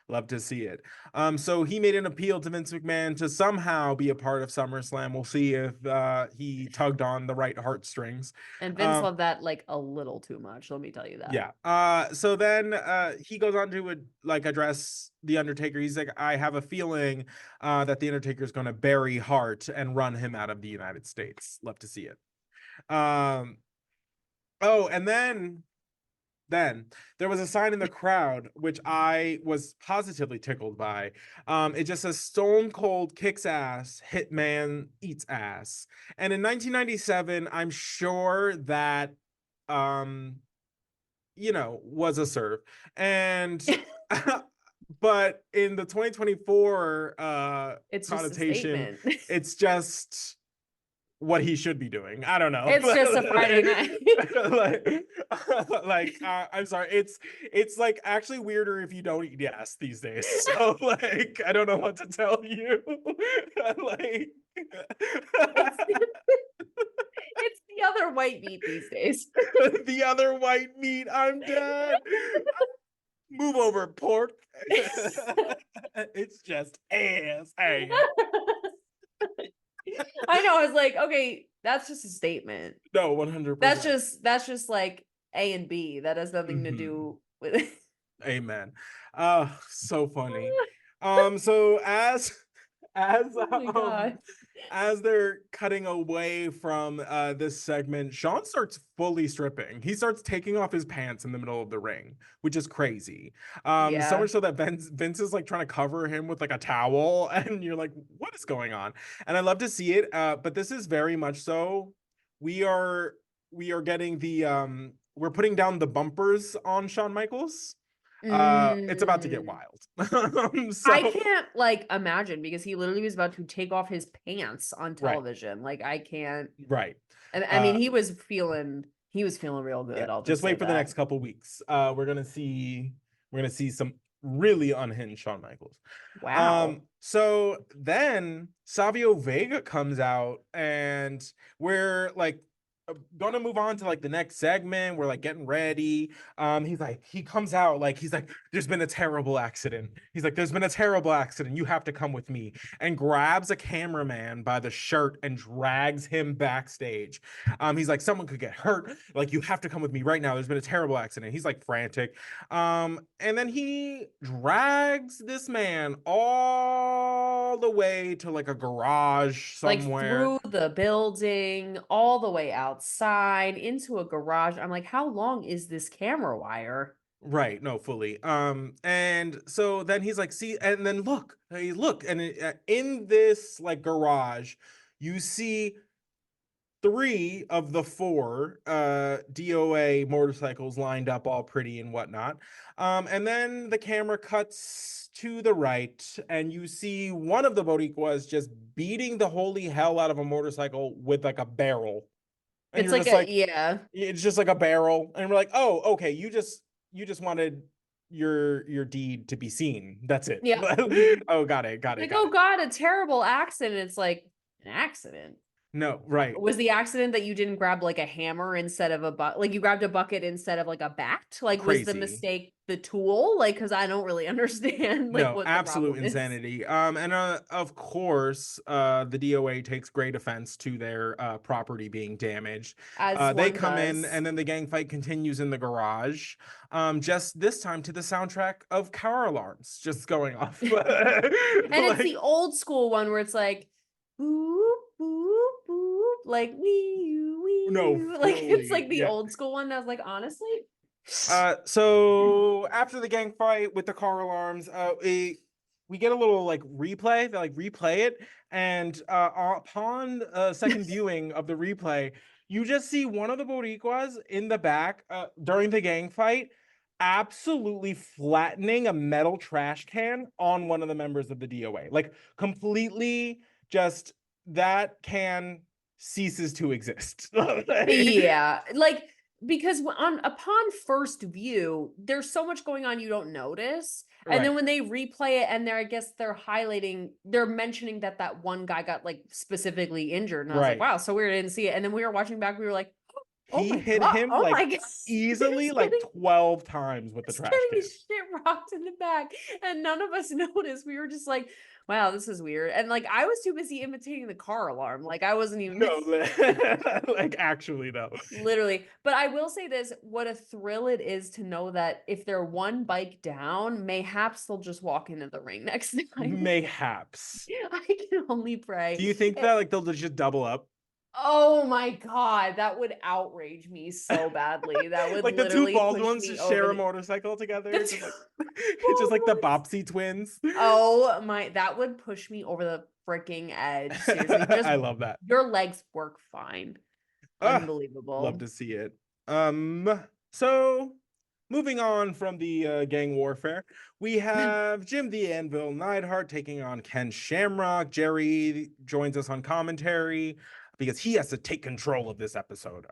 Love to see it. So he made an appeal to Vince McMahon to somehow be a part of SummerSlam. We'll see if he tugged on the right heartstrings. And Vince loved that like a little too much. Let me tell you that. Yeah. So then he goes on to address The Undertaker. He's like, I have a feeling that The Undertaker is going to bury Hart and run him out of the United States. Love to see it. Oh, and then there was a sign in the crowd which I was positively tickled by. It just says Stone Cold kicks ass, Hitman eats ass. And in 1997, I'm sure that was a serve. And but in the 2024 it's connotation, it's just what he should be doing. I don't know. It's just a Friday night. I'm sorry. It's like actually weirder if you don't eat ass these days. So like, I don't know what to tell you. Like, it's the other white meat these days. The other white meat. I'm dead. Move over, pork. It's just ass. Hey. I know. I was like, okay, that's just a statement. No, 100%. That's just like A and B. That has nothing to do with it. Amen. So funny. So as they're cutting away from this segment, Shawn starts fully stripping. He starts taking off his pants in the middle of the ring, which is crazy. So much so that Vince is like trying to cover him with like a towel, and you're like, what is going on? And I love to see it, but this is very much so. We are getting the we're putting down the bumpers on Shawn Michaels. It's about to get wild. So, I can't like imagine, because he literally was about to take off his pants on television. Right. Like I can't. Right. And I mean, he was feeling real good. Yeah, I'll just wait for that. the next couple weeks. We're gonna see some really unhinged Shawn Michaels. Wow. So then Savio Vega comes out, and we're like gonna move on to like the next segment. We're like getting ready. He comes out like he's like, there's been a terrible accident. He's like, there's been a terrible accident. You have to come with me, and grabs a cameraman by the shirt and drags him backstage. He's like, someone could get hurt. Like, you have to come with me right now. There's been a terrible accident. He's like frantic. And then he drags this man all the way to like a garage Like somewhere. through the building, all the way outside into a garage. I'm like, how long is this camera wire? Right, no, fully. And so then he's like, see, and then look, and in this like garage, you see three of the four DOA motorcycles lined up all pretty and whatnot. And then the camera cuts to the right, and you see one of the Boricuas just beating the holy hell out of a motorcycle with like a barrel. And It's you're like just like, yeah. it's just like a barrel. And we're like, oh, okay, you just wanted your deed to be seen. That's it. Yeah. Oh, got it, got it, Like, got oh it. God, a terrible accident. It's like an accident. No, right. Was the accident that you didn't grab like a hammer instead of a bucket? Like you grabbed a bucket instead of like a bat? Like was the Crazy. mistake the tool? Like, because I don't really understand like No, what the absolute problem is. insanity. And of course, the DOA takes great offense to their property being damaged. As They one come in, does. and then the gang fight continues in the garage. Just this time to the soundtrack of car alarms just going off. And it's Like, the old school one where it's like boop, boop, boop, like no, like it's fully, like the yeah. old school one. I was like, honestly, So after the gang fight with the car alarms, we get a little like replay. They like replay it, and upon second viewing of the replay, you just see one of the Boricuas in the back during the gang fight, absolutely flattening a metal trash can on one of the members of the DOA, like completely just that can ceases to exist. yeah, like because on upon first view, there's so much going on you don't notice. And then Right. when they replay it and they're, I guess they're highlighting, they're mentioning that that one guy got like specifically injured. And I was like, Right. wow, so weird. I didn't see it. And then we were watching back, we were like, oh He my hit God. him Oh my like God. easily He's like getting 12 times with the just trash getting can. his shit rocked in the back. And none of us noticed. We were just like, wow, this is weird. And like I was too busy imitating the car alarm. Like I wasn't even No, like actually though. literally. But I will say this, what a thrill it is to know that if they're one bike down, mayhaps they'll just walk into the ring next time. Mayhaps. I can only pray. Do you think that like they'll just double up? Oh my God, that would outrage me so badly. That would Like the two literally bald push ones me just over share a the motorcycle together. the Just like two it's just like the bald ones. Bopsy twins. Oh my, that would push me over the freaking edge. Seriously, just I love that. your legs work fine. Ah, love Unbelievable. to see it. So moving on from the gang warfare, we have Jim the Anvil Neidhart taking on Ken Shamrock. Jerry joins us on commentary because he has to take control of this episode.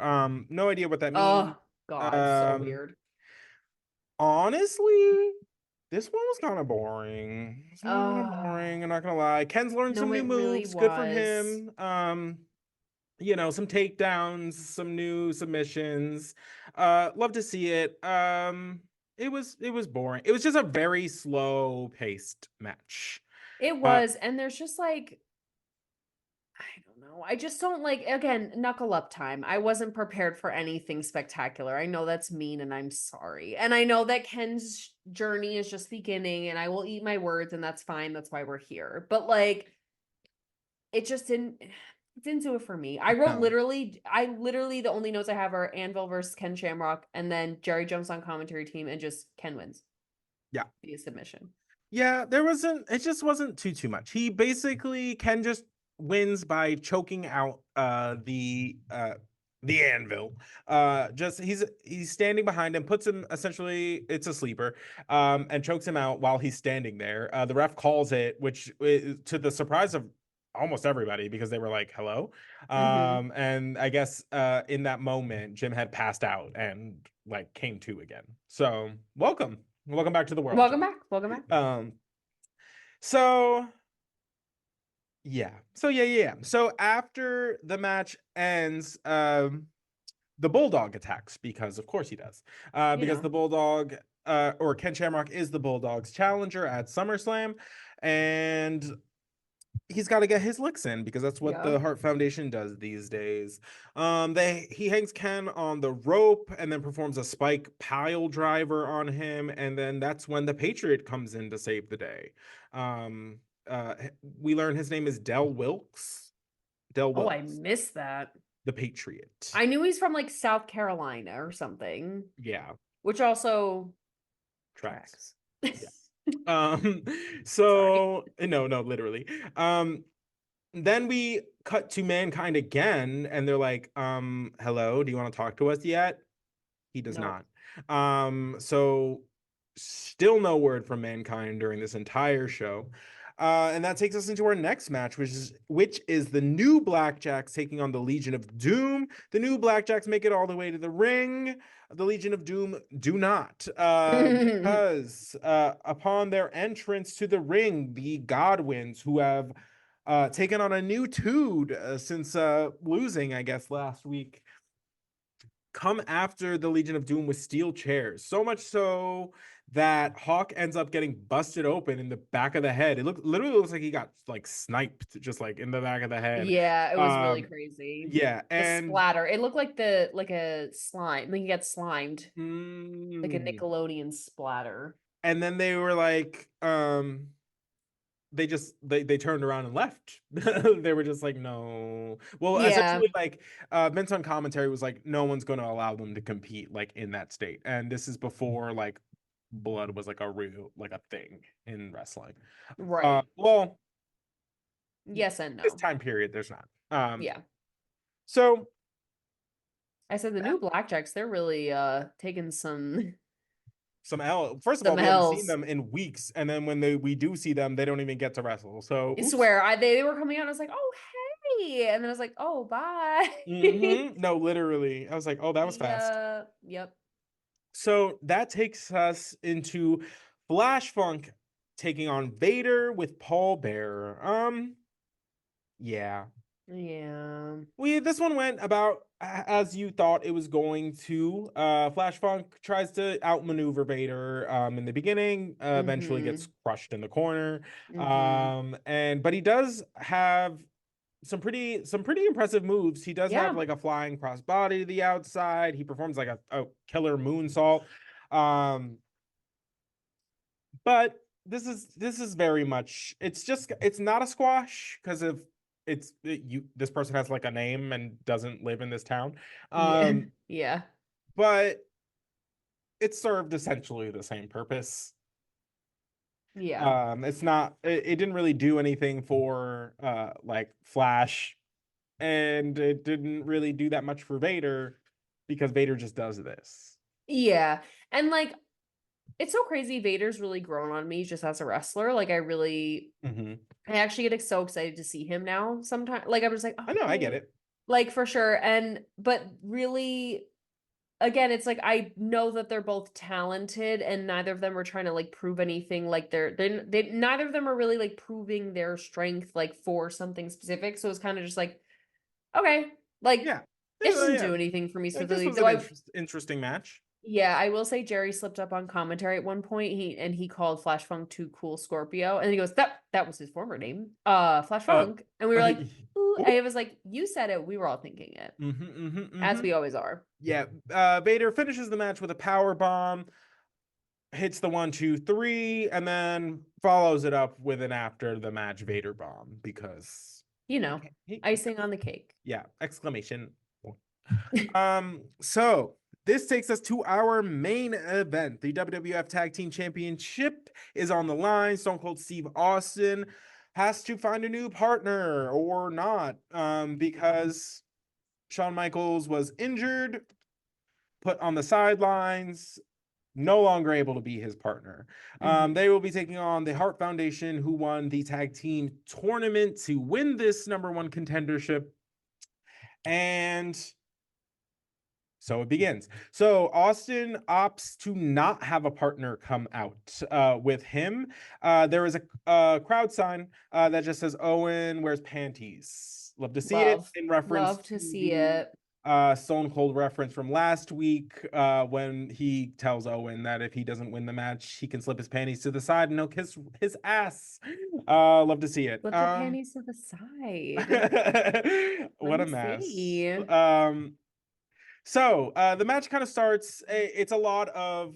No idea what that means. Oh God, so Um, weird. honestly, this one was kind of boring. It's kind of Oh, boring. I'm not gonna lie. Ken's learned some no, new it really moves. Good for was. him. Some takedowns, some new submissions. Love to see it. It was boring. It was just a very slow paced match. It Uh, was, and there's just like, I don't know. I just don't like, again, knuckle up time. I wasn't prepared for anything spectacular. I know that's mean and I'm sorry. And I know that Ken's journey is just beginning and I will eat my words and that's fine. That's why we're here. But like, it just didn't. It didn't do it for me. I no. literally, the only notes I have are Anvil versus Ken Shamrock, and then Jerry jumps on commentary team and just Ken wins Yeah. via submission. Yeah, it just wasn't too much. He basically Ken just wins by choking out the Anvil. Just he's standing behind him, puts him essentially, it's a sleeper, and chokes him out while he's standing there. The ref calls it, which to the surprise of almost everybody, because they were like, hello. Mm-hmm. And I guess in that moment Jim had passed out and like came to again. So welcome. Welcome back to the world. Welcome back. Welcome back. So yeah. So after the match ends, the Bulldog attacks because of course he does. Because the Bulldog, or Ken Shamrock is the Bulldog's challenger at SummerSlam, and he's got to get his licks in because that's what the Hart Foundation does these days. He hangs Ken on the rope and then performs a spike pile driver on him, and then that's when the Patriot comes in to save the day. We learn his name is Del Wilkes. Oh, I missed that. The Patriot. I knew he's from like South Carolina or something. Yeah. Which also tracks. Yeah. So no, literally. Then we cut to Mankind again, and they're like, hello, do you want to talk to us yet? He does not. So still no word from Mankind during this entire show. And that takes us into our next match, which is the new Blackjacks taking on the Legion of Doom. The new Blackjacks make it all the way to the ring. The Legion of Doom do not, because upon their entrance to the ring, the Godwins, who have taken on a new tude since losing, I guess, last week, come after the Legion of Doom with steel chairs. So much so that Hawk ends up getting busted open in the back of the head. It literally looks like he got like sniped, just like in the back of the head. Yeah, it was really crazy. Yeah, and the splatter. It looked like a slime. Like he got slimed. Like a Nickelodeon splatter. And then they were like, they turned around and left. They were just like, no. Well, essentially, like Vince on commentary was like, no one's going to allow them to compete like in that state, and this is before like blood was like a thing in wrestling, right? Well, yes and no. This time period, there's not. Yeah. So I said the new Blackjacks, they're really taking some L. First of all, we haven't seen them in weeks, and then when we do see them, they don't even get to wrestle. So I swear, they were coming out, and I was like, oh hey, and then I was like, oh bye. No, literally, I was like, oh, that was fast. Yep. So that takes us into Flash Funk taking on Vader with Paul Bearer. Yeah. This one went about as you thought it was going to. Flash Funk tries to outmaneuver Vader in the beginning, eventually gets crushed in the corner. But he does have some pretty impressive moves. He does have like a flying crossbody to the outside. He performs like a killer moonsault. But this is very much, it's not a squash because of this person has like a name and doesn't live in this town. Yeah. But it served essentially the same purpose. Yeah. It didn't really do anything for like Flash, and it didn't really do that much for Vader because Vader just does this. Yeah. And like it's so crazy. Vader's really grown on me just as a wrestler. Like I actually get so excited to see him now sometimes. Like I'm just like, oh, I know, I get it. Like for sure. But really, again, it's like I know that they're both talented, and neither of them are trying to like prove anything. Like they neither of them are really like proving their strength like for something specific. So it's kind of just like, okay, like it doesn't do anything for me. Like, this was an interesting match. Yeah, I will say Jerry slipped up on commentary at one point. He called Flash Funk too cool Scorpio, and he goes, that was his former name, Flash Funk, and we were like, ooh. And it was like, you said it, we were all thinking it, as we always are. Yeah, Vader finishes the match with a power bomb, hits the 1, 2, 3, and then follows it up with an after the match Vader bomb because icing on the cake. Yeah, exclamation. So this takes us to our main event. The WWF Tag Team Championship is on the line. Stone Cold Steve Austin has to find a new partner or not, because Shawn Michaels was injured, put on the sidelines, no longer able to be his partner. They will be taking on the Hart Foundation, who won the tag team tournament to win this #1 contendership. And So it begins. So Austin opts to not have a partner come out with him. There is a crowd sign that just says Owen wears panties. Love to see it, in reference Love to to see the it. Stone Cold reference from last week when he tells Owen that if he doesn't win the match, he can slip his panties to the side and he'll kiss his ass. Love to see it. Flip the panties to the side. Let What a me mess. see. So the match kind of starts. It's a lot of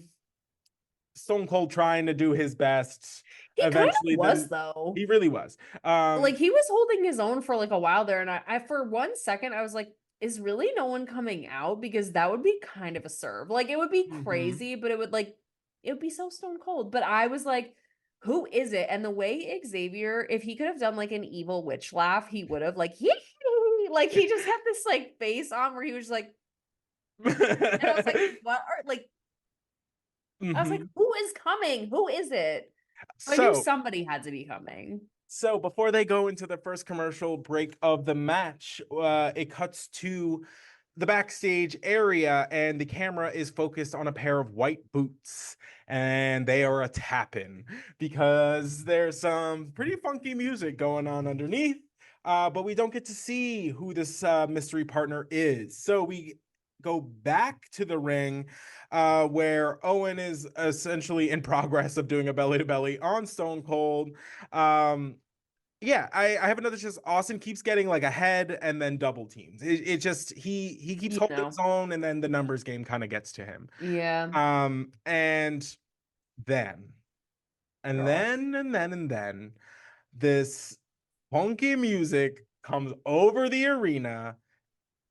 Stone Cold trying to do his best. He kind Eventually, of was then though. he really was. Like he was holding his own for like a while there, and I for 1 second I was like, is really no one coming out? Because that would be kind of a serve. Like it would be Mhm. crazy, but it would be so Stone Cold. But I was like, who is it? And the way Xavier, if he could have done like an evil witch laugh, he would have like like he just had this like face on where he was like, and I was like, what are like I was like, Mhm. who is coming? Who is it? I knew So somebody had to be coming. So before they go into the first commercial break of the match, it cuts to the backstage area, and the camera is focused on a pair of white boots, and they are a tapping because there's some pretty funky music going on underneath. But we don't get to see who this mystery partner is. So we go back to the ring where Owen is essentially in progress of doing a belly to belly on Stone Cold. um yeah, I have another just Austin keeps getting like ahead and then double teams. It just he keeps You holding his know. own and then the numbers game kind of gets to him. Yeah, And then girl. and then this funky music comes over the arena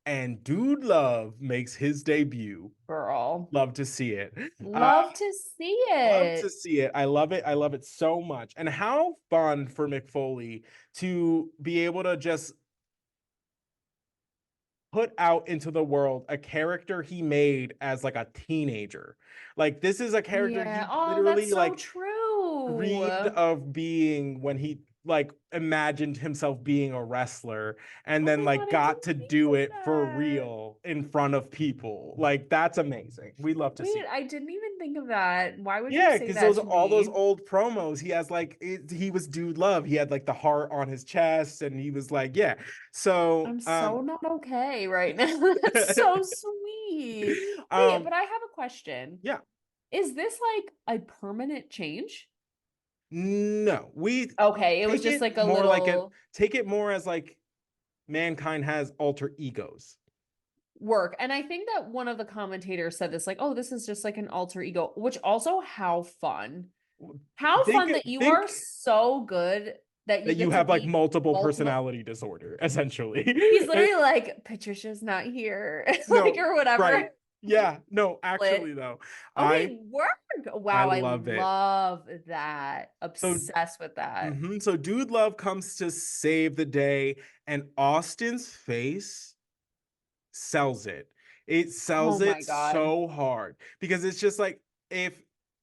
and Dude Love makes his debut. Girl. Love to see it. Love to see Love to it. see it. I love it. I love it so much. And how fun for Mick Foley to be able to just put out into the world a character he made as like a teenager. Like this is a character Yeah. he Oh, that's literally so like true. dreamed of being when he like imagined himself being a wrestler and Oh then my like God, I got didn't to think do of it for that. real in front of people. Like that's amazing. We love to see Wait, it. I didn't even think of that. Why would you Yeah, say because that those to all those me? old promos, he has like he was Dude Love. He had like the heart on his chest, and he was like, yeah. So, I'm so not okay right now. That's so sweet. Wait, um, but I have a question. yeah, Is this like a permanent change? no, we Okay, it was take just it like a more like it. little Take it more as like mankind has alter egos. work. And I think that one of the commentators said this, like, oh, this is just like an alter ego, which also how fun. How Think fun that you are think so good that that you you get to have like be multiple multiple. personality disorder, essentially. He's literally like, Patricia's not here, like, No, or whatever. right. Yeah, no, Split. actually though, I Okay, work. I Wow, I love it. love that. So Obsessed with that. So Dude Love comes to save the day, and Austin's face sells it. It Oh sells my it God. so hard because it's just like if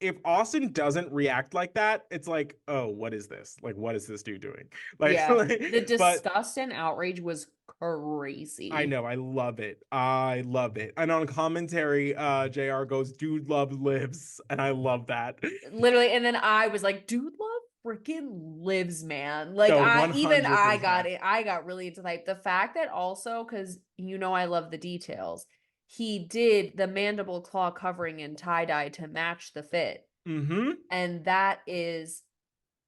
if Austin doesn't react like that, it's like, oh, what is this? Like, what is this dude doing? Like, Yeah. The but disgust and outrage was I crazy. know, I love it. I love it. And on commentary, JR goes, Dude Love lives, and I love that. Literally, and then I was like, dude love freaking lives, man. Like No, I got 100%. it. I got really into like the fact that also because I love the details. He did the mandible claw covering in tie-dye to match the fit. Mm-hmm. And that is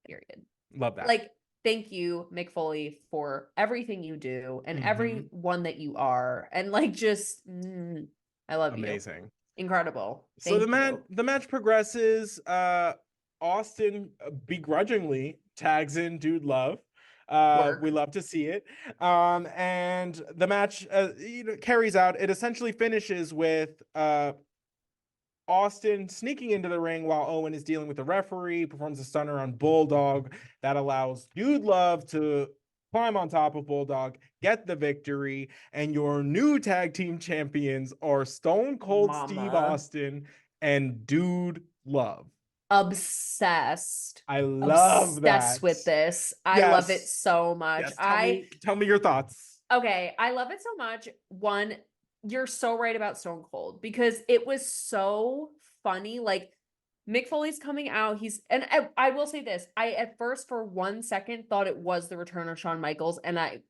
period. Love that. Like, thank you, Mick Foley, for everything you do and Mm-hmm. everyone that you are. And like just I love you. Amazing. Incredible. So Thank you. the match progresses. Austin begrudgingly tags in Dude Love. We Work. love to see it. And the match carries out. It essentially finishes with Austin sneaking into the ring while Owen is dealing with the referee, performs a stunner on Bulldog that allows Dude Love to climb on top of Bulldog, get the victory, and your new tag team champions are Stone Cold Steve Mama. Austin and Dude Love. Obsessed. I love Obsessed that. with this. I love it Yes. so much. Yes. Tell me your thoughts. Okay, I love it so much. One, you're so right about Stone Cold because it was so funny. Like Mick Foley's coming out. I will say this. I at first for 1 second thought it was the return of Shawn Michaels. And I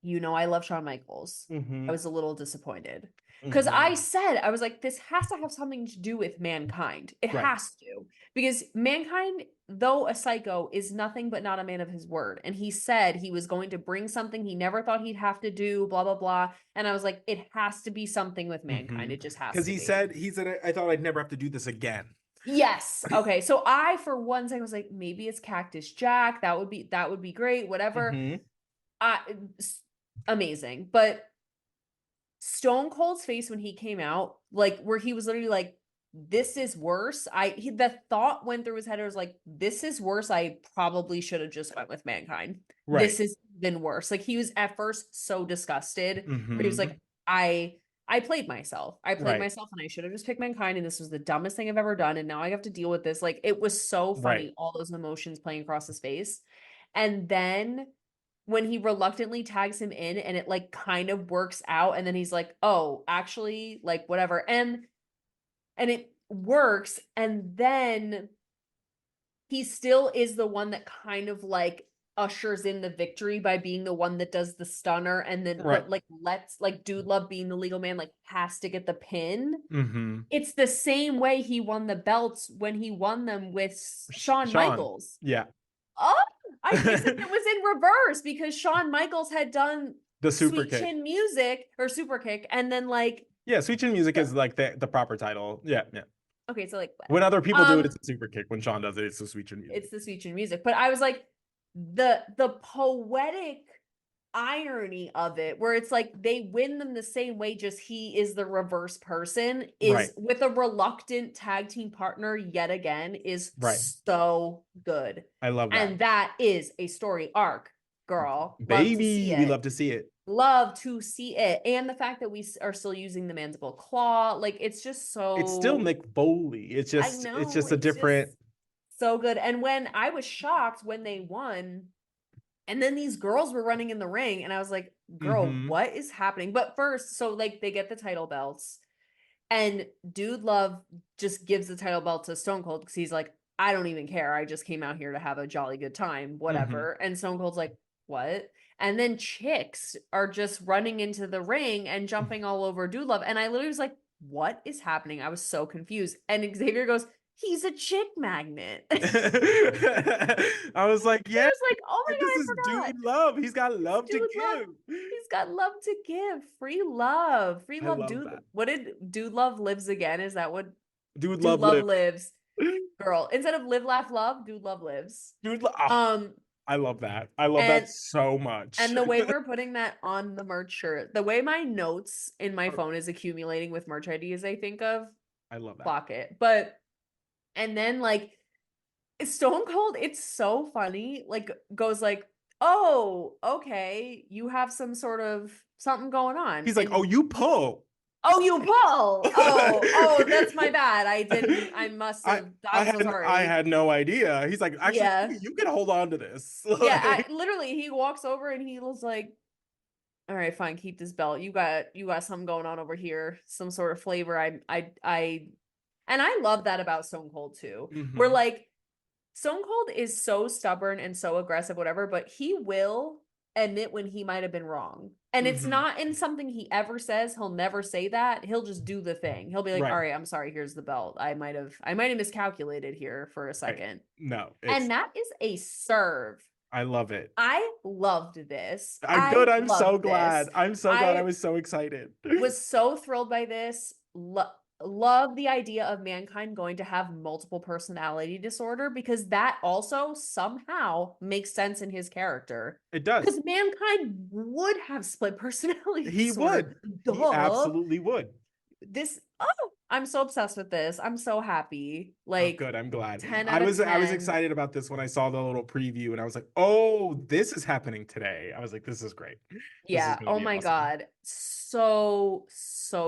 love Shawn Michaels. Mm-hmm. I was a little disappointed. Because Mm-hmm. I was like, this has to have something to do with Mankind. It Right. has to. Because Mankind, though a psycho, is nothing but not a man of his word. And he said he was going to bring something he never thought he'd have to do, blah, blah, blah. And I was like, it has to be something with Mankind. It just has Because to he be. said, I thought I'd never have to do this again. Yes. Okay. So I, for 1 second, was like, maybe it's Cactus Jack. That would be great. Whatever. Mm-hmm. Amazing. But Stone Cold's face when he came out, like where he was literally like, this is worse. The thought went through his head. It was like, this is worse. I probably should have just went with Mankind. Right. This is even worse. Like he was at first so disgusted. Mm-hmm. Where he was like, I played myself. I played myself and I should have just picked Mankind. And this was the dumbest thing I've ever done. And now I have to deal with this. Like it was so funny. All those emotions playing across his face. And then when he reluctantly tags him in and it like kind of works out and then he's like, oh, actually, like whatever. And it works. And then he still is the one that kind of like ushers in the victory by being the one that does the stunner and then but like lets like Dude Love being the legal man like has to get the pin. Mm-hmm. It's the same way he won the belts when he won them with Shawn Michaels. Yeah. Oh, I wish that it was in reverse because Shawn Michaels had done the super Sweet kick. Chin Music or Super Kick, and then like Sweet Chin Music is like the proper title. Yeah. Okay, so like when other people do it, it's a super kick. When Shawn does it, it's the Sweet Chin Music. It's the Sweet Chin Music. But I was like, the poetic irony of it, where it's like they win them the same way, just he is the reverse person, is with a reluctant tag team partner yet again, is so good. I love that. And that is a story arc, girl. Baby, we love to see it. Love to see it. And the fact that we are still using the mandible claw, like it's just so it's still Mick Foley. It's just a different so good. And when I was shocked when they won, and then these girls were running in the ring, and I was like, girl, what is happening? But first, so like they get the title belts, and Dude Love just gives the title belt to Stone Cold because he's like, I don't even care. I just came out here to have a jolly good time, whatever. And Stone Cold's like, what? And then chicks are just running into the ring and jumping all over Dude Love. And I literally was like, what is happening? I was so confused. And Xavier goes, he's a chick magnet. I was like, yeah. I was like, oh my God, this is Dude Love. He's got love to give. He's got love to give. Free love. Free love. Dude. That. What did Dude Love lives again? Is that what Dude Love lives? Girl, instead of live, laugh, love, Dude Love lives. I love that. I love that so much. And the way we're putting that on the merch shirt, the way my notes in my phone is accumulating with merch ideas I think of. I love that. Block it. But, and then like, Stone Cold, it's so funny, like goes like, oh, okay, you have some sort of something going on. He's like, oh, you pull. Oh, you pull. Oh, that's my bad. I must have. I'm so sorry. I had no idea. He's like, actually, you can hold on to this. Yeah, literally, he walks over and he was like, all right, fine, keep this belt. You got something going on over here, some sort of flavor. And I love that about Stone Cold too. Where like Stone Cold is so stubborn and so aggressive, whatever, but he will admit when he might have been wrong. And it's not in something he ever says. He'll never say that. He'll just do the thing. He'll be like, all right, I'm sorry, here's the belt. I might have miscalculated here for a second. No. And that is a serve. I love it. I loved this. I'm so glad. I'm so glad. I was so excited. Was so thrilled by this. Love the idea of Mankind going to have multiple personality disorder because that also somehow makes sense in his character. It does. Because Mankind would have split personality disorder. Would. He absolutely would. I'm so obsessed with this. I'm so happy. Like, good. I'm glad. 10 I was excited about this when I saw the little preview and I was like, oh, this is happening today. I was like, this is great. Yeah. Oh my God. So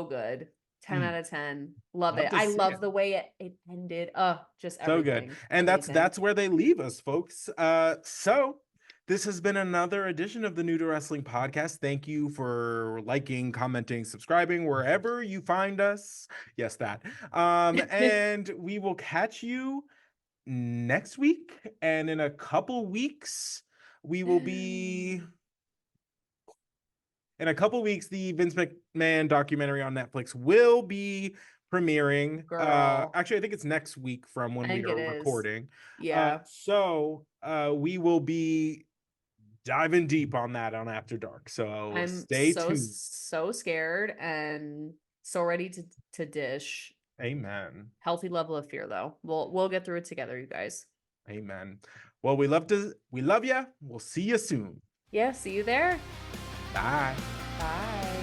good. 10 out of 10. Love it. I love the way it ended. Just everything. So good. And that's where they leave us, folks. So This has been another edition of the New to Wrestling podcast. Thank you for liking, commenting, subscribing wherever you find us. Yes, that. And we will catch you next week. And in a couple weeks, we will be. In a couple weeks, the Vince McMahon documentary on Netflix will be premiering. Girl. Actually, I think it's next week from when I we think are it is. recording. Yeah. So we will be diving deep on that on After Dark. So I'm stay tuned. so scared and so ready to dish. Amen. Healthy level of fear though. We'll get through it together, you guys. Amen. Well, we love you. We'll see you soon. Yeah, see you there. Bye. Bye.